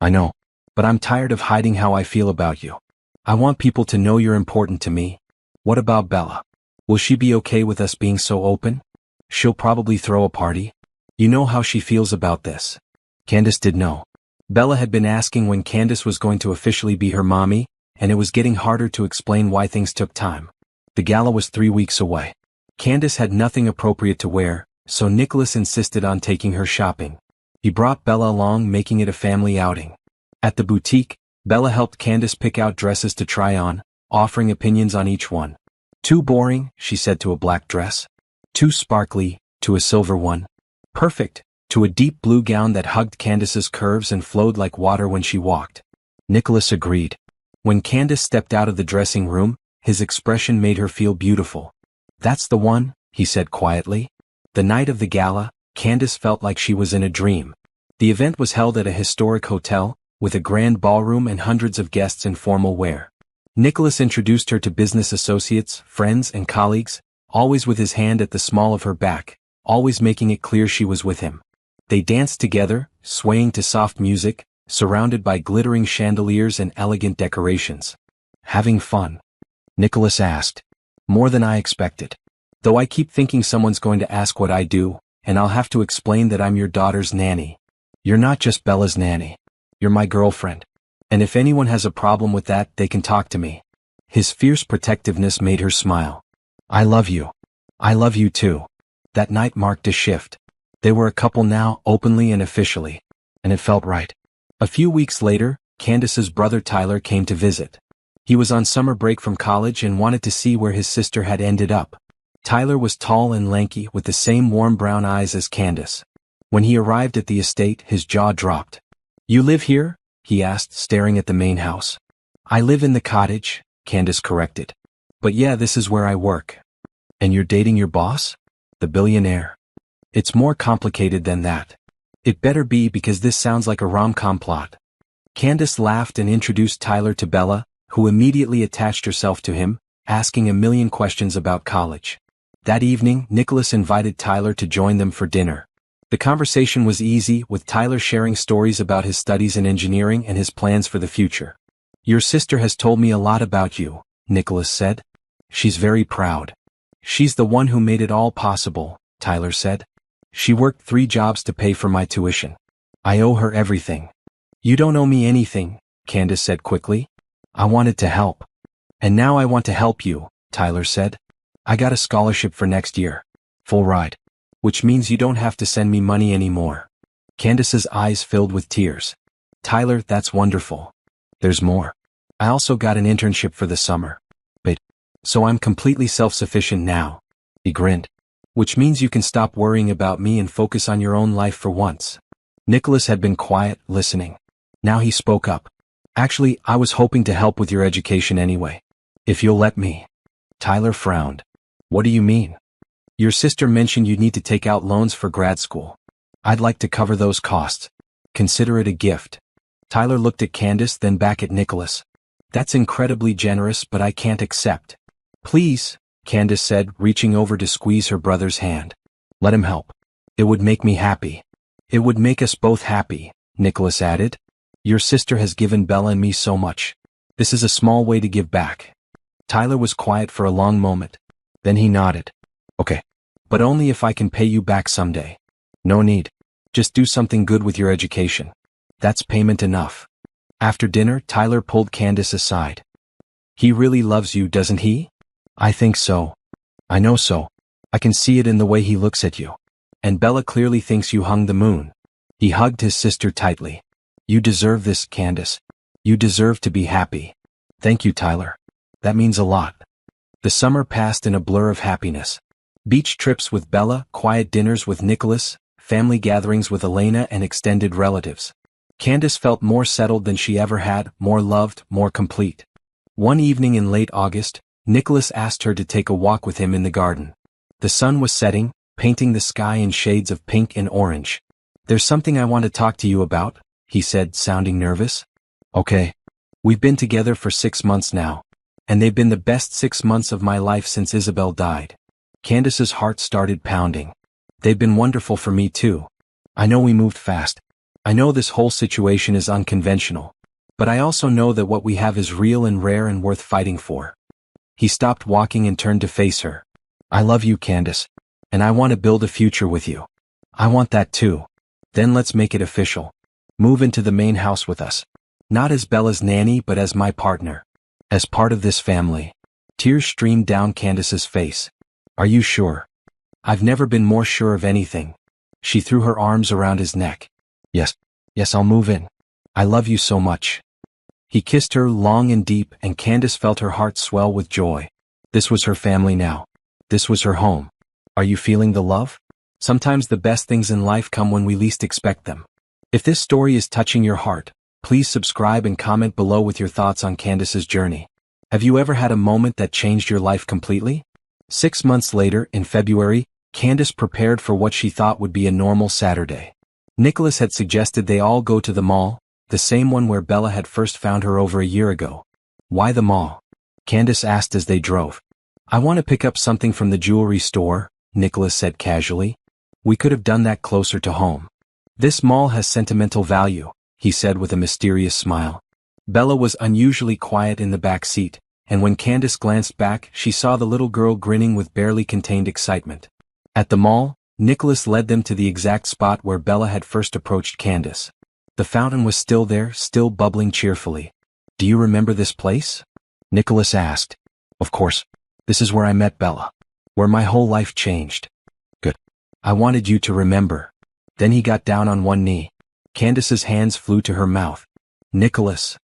I know. But I'm tired of hiding how I feel about you. I want people to know you're important to me. What about Bella? Will she be okay with us being so open? She'll probably throw a party. You know how she feels about this. Candace did know. Bella had been asking when Candace was going to officially be her mommy, and it was getting harder to explain why things took time. The gala was 3 weeks away. Candace had nothing appropriate to wear, so Nicholas insisted on taking her shopping. He brought Bella along, making it a family outing. At the boutique, Bella helped Candace pick out dresses to try on, offering opinions on each one. Too boring, she said to a black dress. Too sparkly, to a silver one. Perfect, to a deep blue gown that hugged Candace's curves and flowed like water when she walked. Nicholas agreed. When Candace stepped out of the dressing room, his expression made her feel beautiful. That's the one, he said quietly. The night of the gala, Candace felt like she was in a dream. The event was held at a historic hotel, with a grand ballroom and hundreds of guests in formal wear. Nicholas introduced her to business associates, friends, and colleagues, always with his hand at the small of her back, always making it clear she was with him. They danced together, swaying to soft music, surrounded by glittering chandeliers and elegant decorations. Having fun? Nicholas asked. More than I expected. Though I keep thinking someone's going to ask what I do, and I'll have to explain that I'm your daughter's nanny. You're not just Bella's nanny. You're my girlfriend. And if anyone has a problem with that, they can talk to me. His fierce protectiveness made her smile. I love you. I love you too. That night marked a shift. They were a couple now, openly and officially. And it felt right. A few weeks later, Candace's brother Tyler came to visit. He was on summer break from college and wanted to see where his sister had ended up. Tyler was tall and lanky with the same warm brown eyes as Candace. When he arrived at the estate, his jaw dropped. You live here? He asked, staring at the main house. I live in the cottage, Candace corrected. But yeah, this is where I work. And you're dating your boss? The billionaire. It's more complicated than that. It better be because this sounds like a rom-com plot. Candace laughed and introduced Tyler to Bella, who immediately attached herself to him, asking a million questions about college. That evening, Nicholas invited Tyler to join them for dinner. The conversation was easy, with Tyler sharing stories about his studies in engineering and his plans for the future. "Your sister has told me a lot about you," Nicholas said. "She's very proud." "She's the one who made it all possible," Tyler said. "She worked 3 jobs to pay for my tuition. I owe her everything." "You don't owe me anything," Candace said quickly. "I wanted to help. And now I want to help you," Tyler said. "I got a scholarship for next year. Full ride. Which means you don't have to send me money anymore." Candace's eyes filled with tears. "Tyler, that's wonderful. There's more. I also got an internship for the summer. So I'm completely self-sufficient now." He grinned. "Which means you can stop worrying about me and focus on your own life for once." Nicholas had been quiet, listening. Now he spoke up. "Actually, I was hoping to help with your education anyway. If you'll let me." Tyler frowned. "What do you mean?" "Your sister mentioned you'd need to take out loans for grad school. I'd like to cover those costs. Consider it a gift." Tyler looked at Candace, then back at Nicholas. "That's incredibly generous, but I can't accept." "Please," Candace said, reaching over to squeeze her brother's hand. "Let him help. It would make me happy." "It would make us both happy," Nicholas added. "Your sister has given Bella and me so much. This is a small way to give back." Tyler was quiet for a long moment. Then he nodded. "Okay. But only if I can pay you back someday." "No need. Just do something good with your education. That's payment enough." After dinner, Tyler pulled Candace aside. "He really loves you, doesn't he?" "I think so. I know so. I can see it in the way he looks at you. And Bella clearly thinks you hung the moon." He hugged his sister tightly. "You deserve this, Candace. You deserve to be happy." "Thank you, Tyler. That means a lot." The summer passed in a blur of happiness. Beach trips with Bella, quiet dinners with Nicholas, family gatherings with Elena and extended relatives. Candace felt more settled than she ever had, more loved, more complete. One evening in late August, Nicholas asked her to take a walk with him in the garden. The sun was setting, painting the sky in shades of pink and orange. "There's something I want to talk to you about," he said, sounding nervous. "Okay. We've been together for 6 months now. And they've been the best 6 months of my life since Isabel died." Candace's heart started pounding. "They've been wonderful for me too. I know we moved fast. I know this whole situation is unconventional. But I also know that what we have is real and rare and worth fighting for." He stopped walking and turned to face her. "I love you, Candace. And I want to build a future with you. I want that too. Then let's make it official. Move into the main house with us. Not as Bella's nanny but as my partner. As part of this family." Tears streamed down Candace's face. "Are you sure?" "I've never been more sure of anything." She threw her arms around his neck. Yes, I'll move in. I love you so much." He kissed her long and deep, and Candace felt her heart swell with joy. This was her family now. This was her home. Are you feeling the love? Sometimes the best things in life come when we least expect them. If this story is touching your heart, please subscribe and comment below with your thoughts on Candace's journey. Have you ever had a moment that changed your life completely? 6 months later, in February, Candace prepared for what she thought would be a normal Saturday. Nicholas had suggested they all go to the mall, the same one where Bella had first found her over a year ago. "Why the mall?" Candace asked as they drove. "I want to pick up something from the jewelry store," Nicholas said casually. "We could have done that closer to home." "This mall has sentimental value," he said with a mysterious smile. Bella was unusually quiet in the back seat, and when Candace glanced back, she saw the little girl grinning with barely contained excitement. At the mall, Nicholas led them to the exact spot where Bella had first approached Candace. The fountain was still there, still bubbling cheerfully. "Do you remember this place?" Nicholas asked. "Of course. This is where I met Bella. Where my whole life changed." "Good. I wanted you to remember." Then he got down on one knee. Candace's hands flew to her mouth. "Nicholas.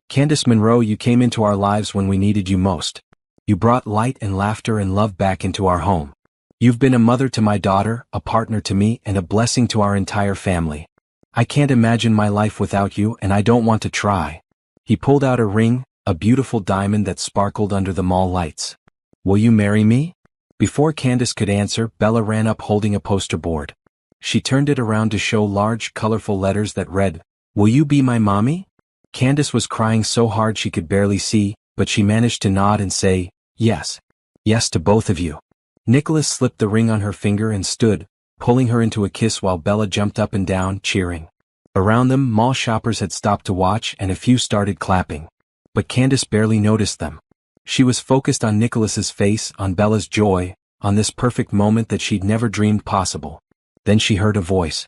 Candace Monroe, you came into our lives when we needed you most. You brought light and laughter and love back into our home. You've been a mother to my daughter, a partner to me, and a blessing to our entire family. I can't imagine my life without you, and I don't want to try." He pulled out a ring, a beautiful diamond that sparkled under the mall lights. "Will you marry me?" Before Candace could answer, Bella ran up holding a poster board. She turned it around to show large, colorful letters that read, "Will you be my mommy?" Candace was crying so hard she could barely see, but she managed to nod and say, "Yes. Yes to both of you." Nicholas slipped the ring on her finger and stood, pulling her into a kiss while Bella jumped up and down, cheering. Around them, mall shoppers had stopped to watch and a few started clapping. But Candace barely noticed them. She was focused on Nicholas's face, on Bella's joy, on this perfect moment that she'd never dreamed possible. Then she heard a voice.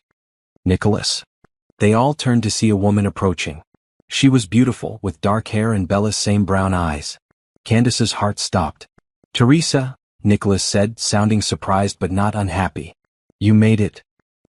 Nicholas. They all turned to see a woman approaching. She was beautiful, with dark hair and Bella's same brown eyes. Candace's heart stopped. Teresa, Nicholas said, sounding surprised but not unhappy. You made it.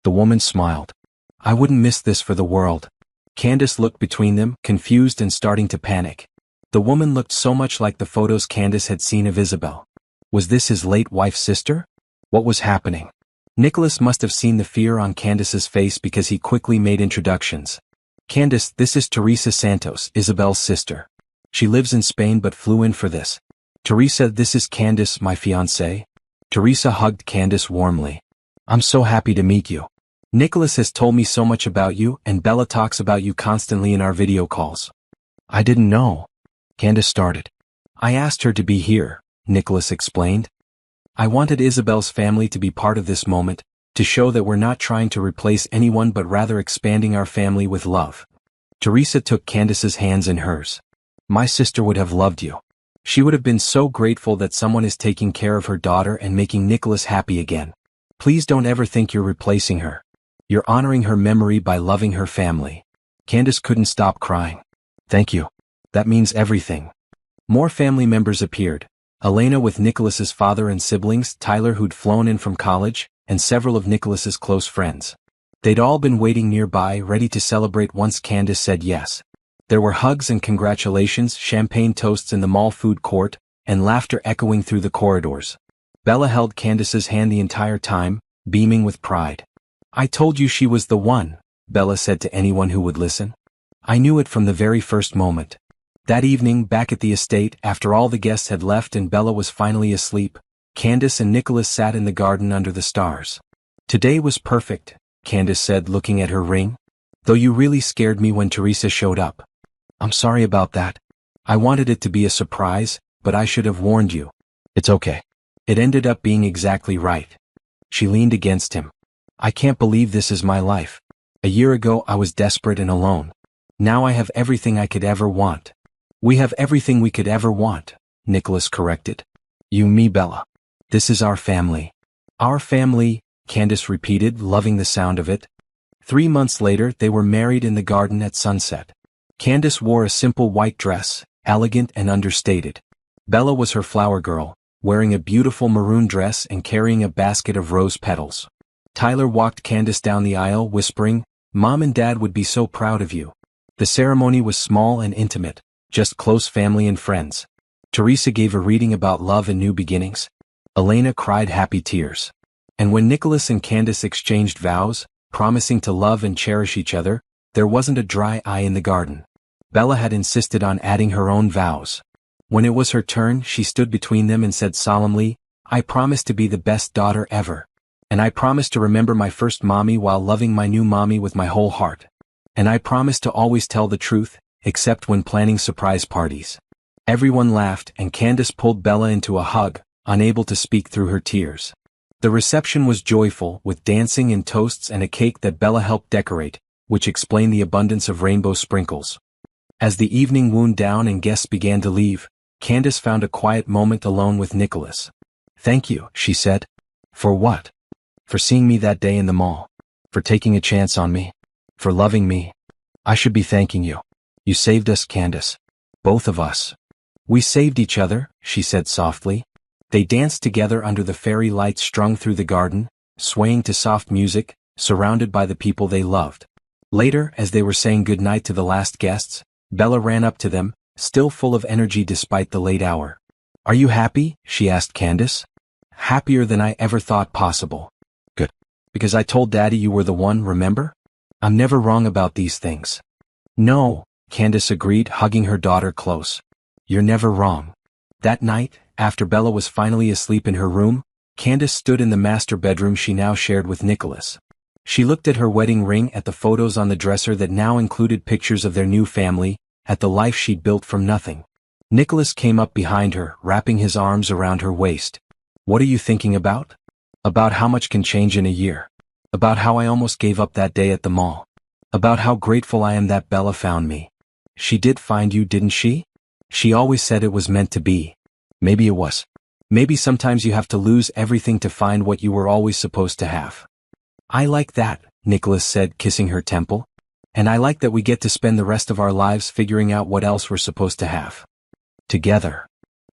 The woman smiled. I wouldn't miss this for the world. Candace looked between them, confused and starting to panic. The woman looked so much like the photos Candace had seen of Isabel. Was this his late wife's sister? What was happening? Nicholas must have seen the fear on Candace's face because he quickly made introductions. Candace, this is Teresa Santos, Isabel's sister. She lives in Spain but flew in for this. Teresa, this is Candace, my fiancée. Teresa hugged Candace warmly. I'm so happy to meet you. Nicholas has told me so much about you, and Bella talks about you constantly in our video calls. I didn't know. Candace started. I asked her to be here, Nicholas explained. I wanted Isabel's family to be part of this moment, to show that we're not trying to replace anyone but rather expanding our family with love. Teresa took Candace's hands in hers. My sister would have loved you. She would have been so grateful that someone is taking care of her daughter and making Nicholas happy again. Please don't ever think you're replacing her. You're honoring her memory by loving her family. Candace couldn't stop crying. Thank you. That means everything. More family members appeared. Elena with Nicholas's father and siblings, Tyler who'd flown in from college, and several of Nicholas's close friends. They'd all been waiting nearby, ready to celebrate once Candace said yes. There were hugs and congratulations, champagne toasts in the mall food court, and laughter echoing through the corridors. Bella held Candace's hand the entire time, beaming with pride. I told you she was the one, Bella said to anyone who would listen. I knew it from the very first moment. That evening, back at the estate, after all the guests had left and Bella was finally asleep, Candace and Nicholas sat in the garden under the stars. Today was perfect, Candace said, looking at her ring. Though you really scared me when Teresa showed up. I'm sorry about that. I wanted it to be a surprise, but I should have warned you. It's okay. It ended up being exactly right. She leaned against him. I can't believe this is my life. A year ago I was desperate and alone. Now I have everything I could ever want. We have everything we could ever want, Nicholas corrected. You, me, Bella. This is our family. Our family, Candace repeated, loving the sound of it. 3 months later they were married in the garden at sunset. Candace wore a simple white dress, elegant and understated. Bella was her flower girl, wearing a beautiful maroon dress and carrying a basket of rose petals. Tyler walked Candace down the aisle, whispering, Mom and Dad would be so proud of you. The ceremony was small and intimate, just close family and friends. Teresa gave a reading about love and new beginnings. Elena cried happy tears. And when Nicholas and Candace exchanged vows, promising to love and cherish each other, there wasn't a dry eye in the garden. Bella had insisted on adding her own vows. When it was her turn, she stood between them and said solemnly, I promise to be the best daughter ever. And I promise to remember my first mommy while loving my new mommy with my whole heart. And I promise to always tell the truth, except when planning surprise parties. Everyone laughed and Candace pulled Bella into a hug, unable to speak through her tears. The reception was joyful, with dancing and toasts and a cake that Bella helped decorate, which explained the abundance of rainbow sprinkles. As the evening wound down and guests began to leave, Candace found a quiet moment alone with Nicholas. Thank you, she said. For what? For seeing me that day in the mall. For taking a chance on me. For loving me. I should be thanking you. You saved us, Candace. Both of us. We saved each other, she said softly. They danced together under the fairy lights strung through the garden, swaying to soft music, surrounded by the people they loved. Later, as they were saying goodnight to the last guests, Bella ran up to them, still full of energy despite the late hour. Are you happy? She asked Candace. Happier than I ever thought possible. Good. Because I told Daddy you were the one, remember? I'm never wrong about these things. No, Candace agreed, hugging her daughter close. You're never wrong. That night, after Bella was finally asleep in her room, Candace stood in the master bedroom she now shared with Nicholas. She looked at her wedding ring, at the photos on the dresser that now included pictures of their new family, at the life she'd built from nothing. Nicholas came up behind her, wrapping his arms around her waist. What are you thinking about? About how much can change in a year. About how I almost gave up that day at the mall. About how grateful I am that Bella found me. She did find you, didn't she? She always said it was meant to be. Maybe it was. Maybe sometimes you have to lose everything to find what you were always supposed to have. I like that, Nicholas said, kissing her temple. And I like that we get to spend the rest of our lives figuring out what else we're supposed to have. Together.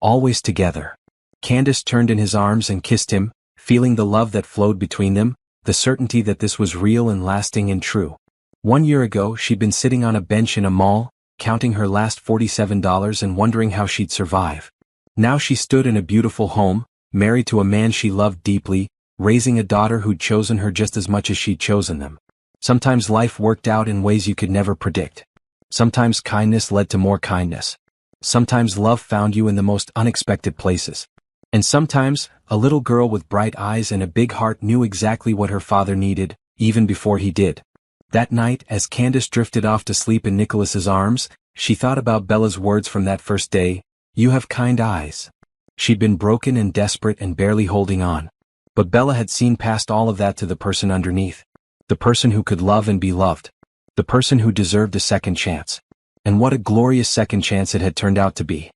Always together. Candace turned in his arms and kissed him, feeling the love that flowed between them, the certainty that this was real and lasting and true. 1 year ago she'd been sitting on a bench in a mall, counting her last $47 and wondering how she'd survive. Now she stood in a beautiful home, married to a man she loved deeply, raising a daughter who'd chosen her just as much as she'd chosen them. Sometimes life worked out in ways you could never predict. Sometimes kindness led to more kindness. Sometimes love found you in the most unexpected places. And sometimes, a little girl with bright eyes and a big heart knew exactly what her father needed, even before he did. That night, as Candace drifted off to sleep in Nicholas's arms, she thought about Bella's words from that first day, "You have kind eyes." She'd been broken and desperate and barely holding on. But Bella had seen past all of that to the person underneath. The person who could love and be loved. The person who deserved a second chance. And what a glorious second chance it had turned out to be.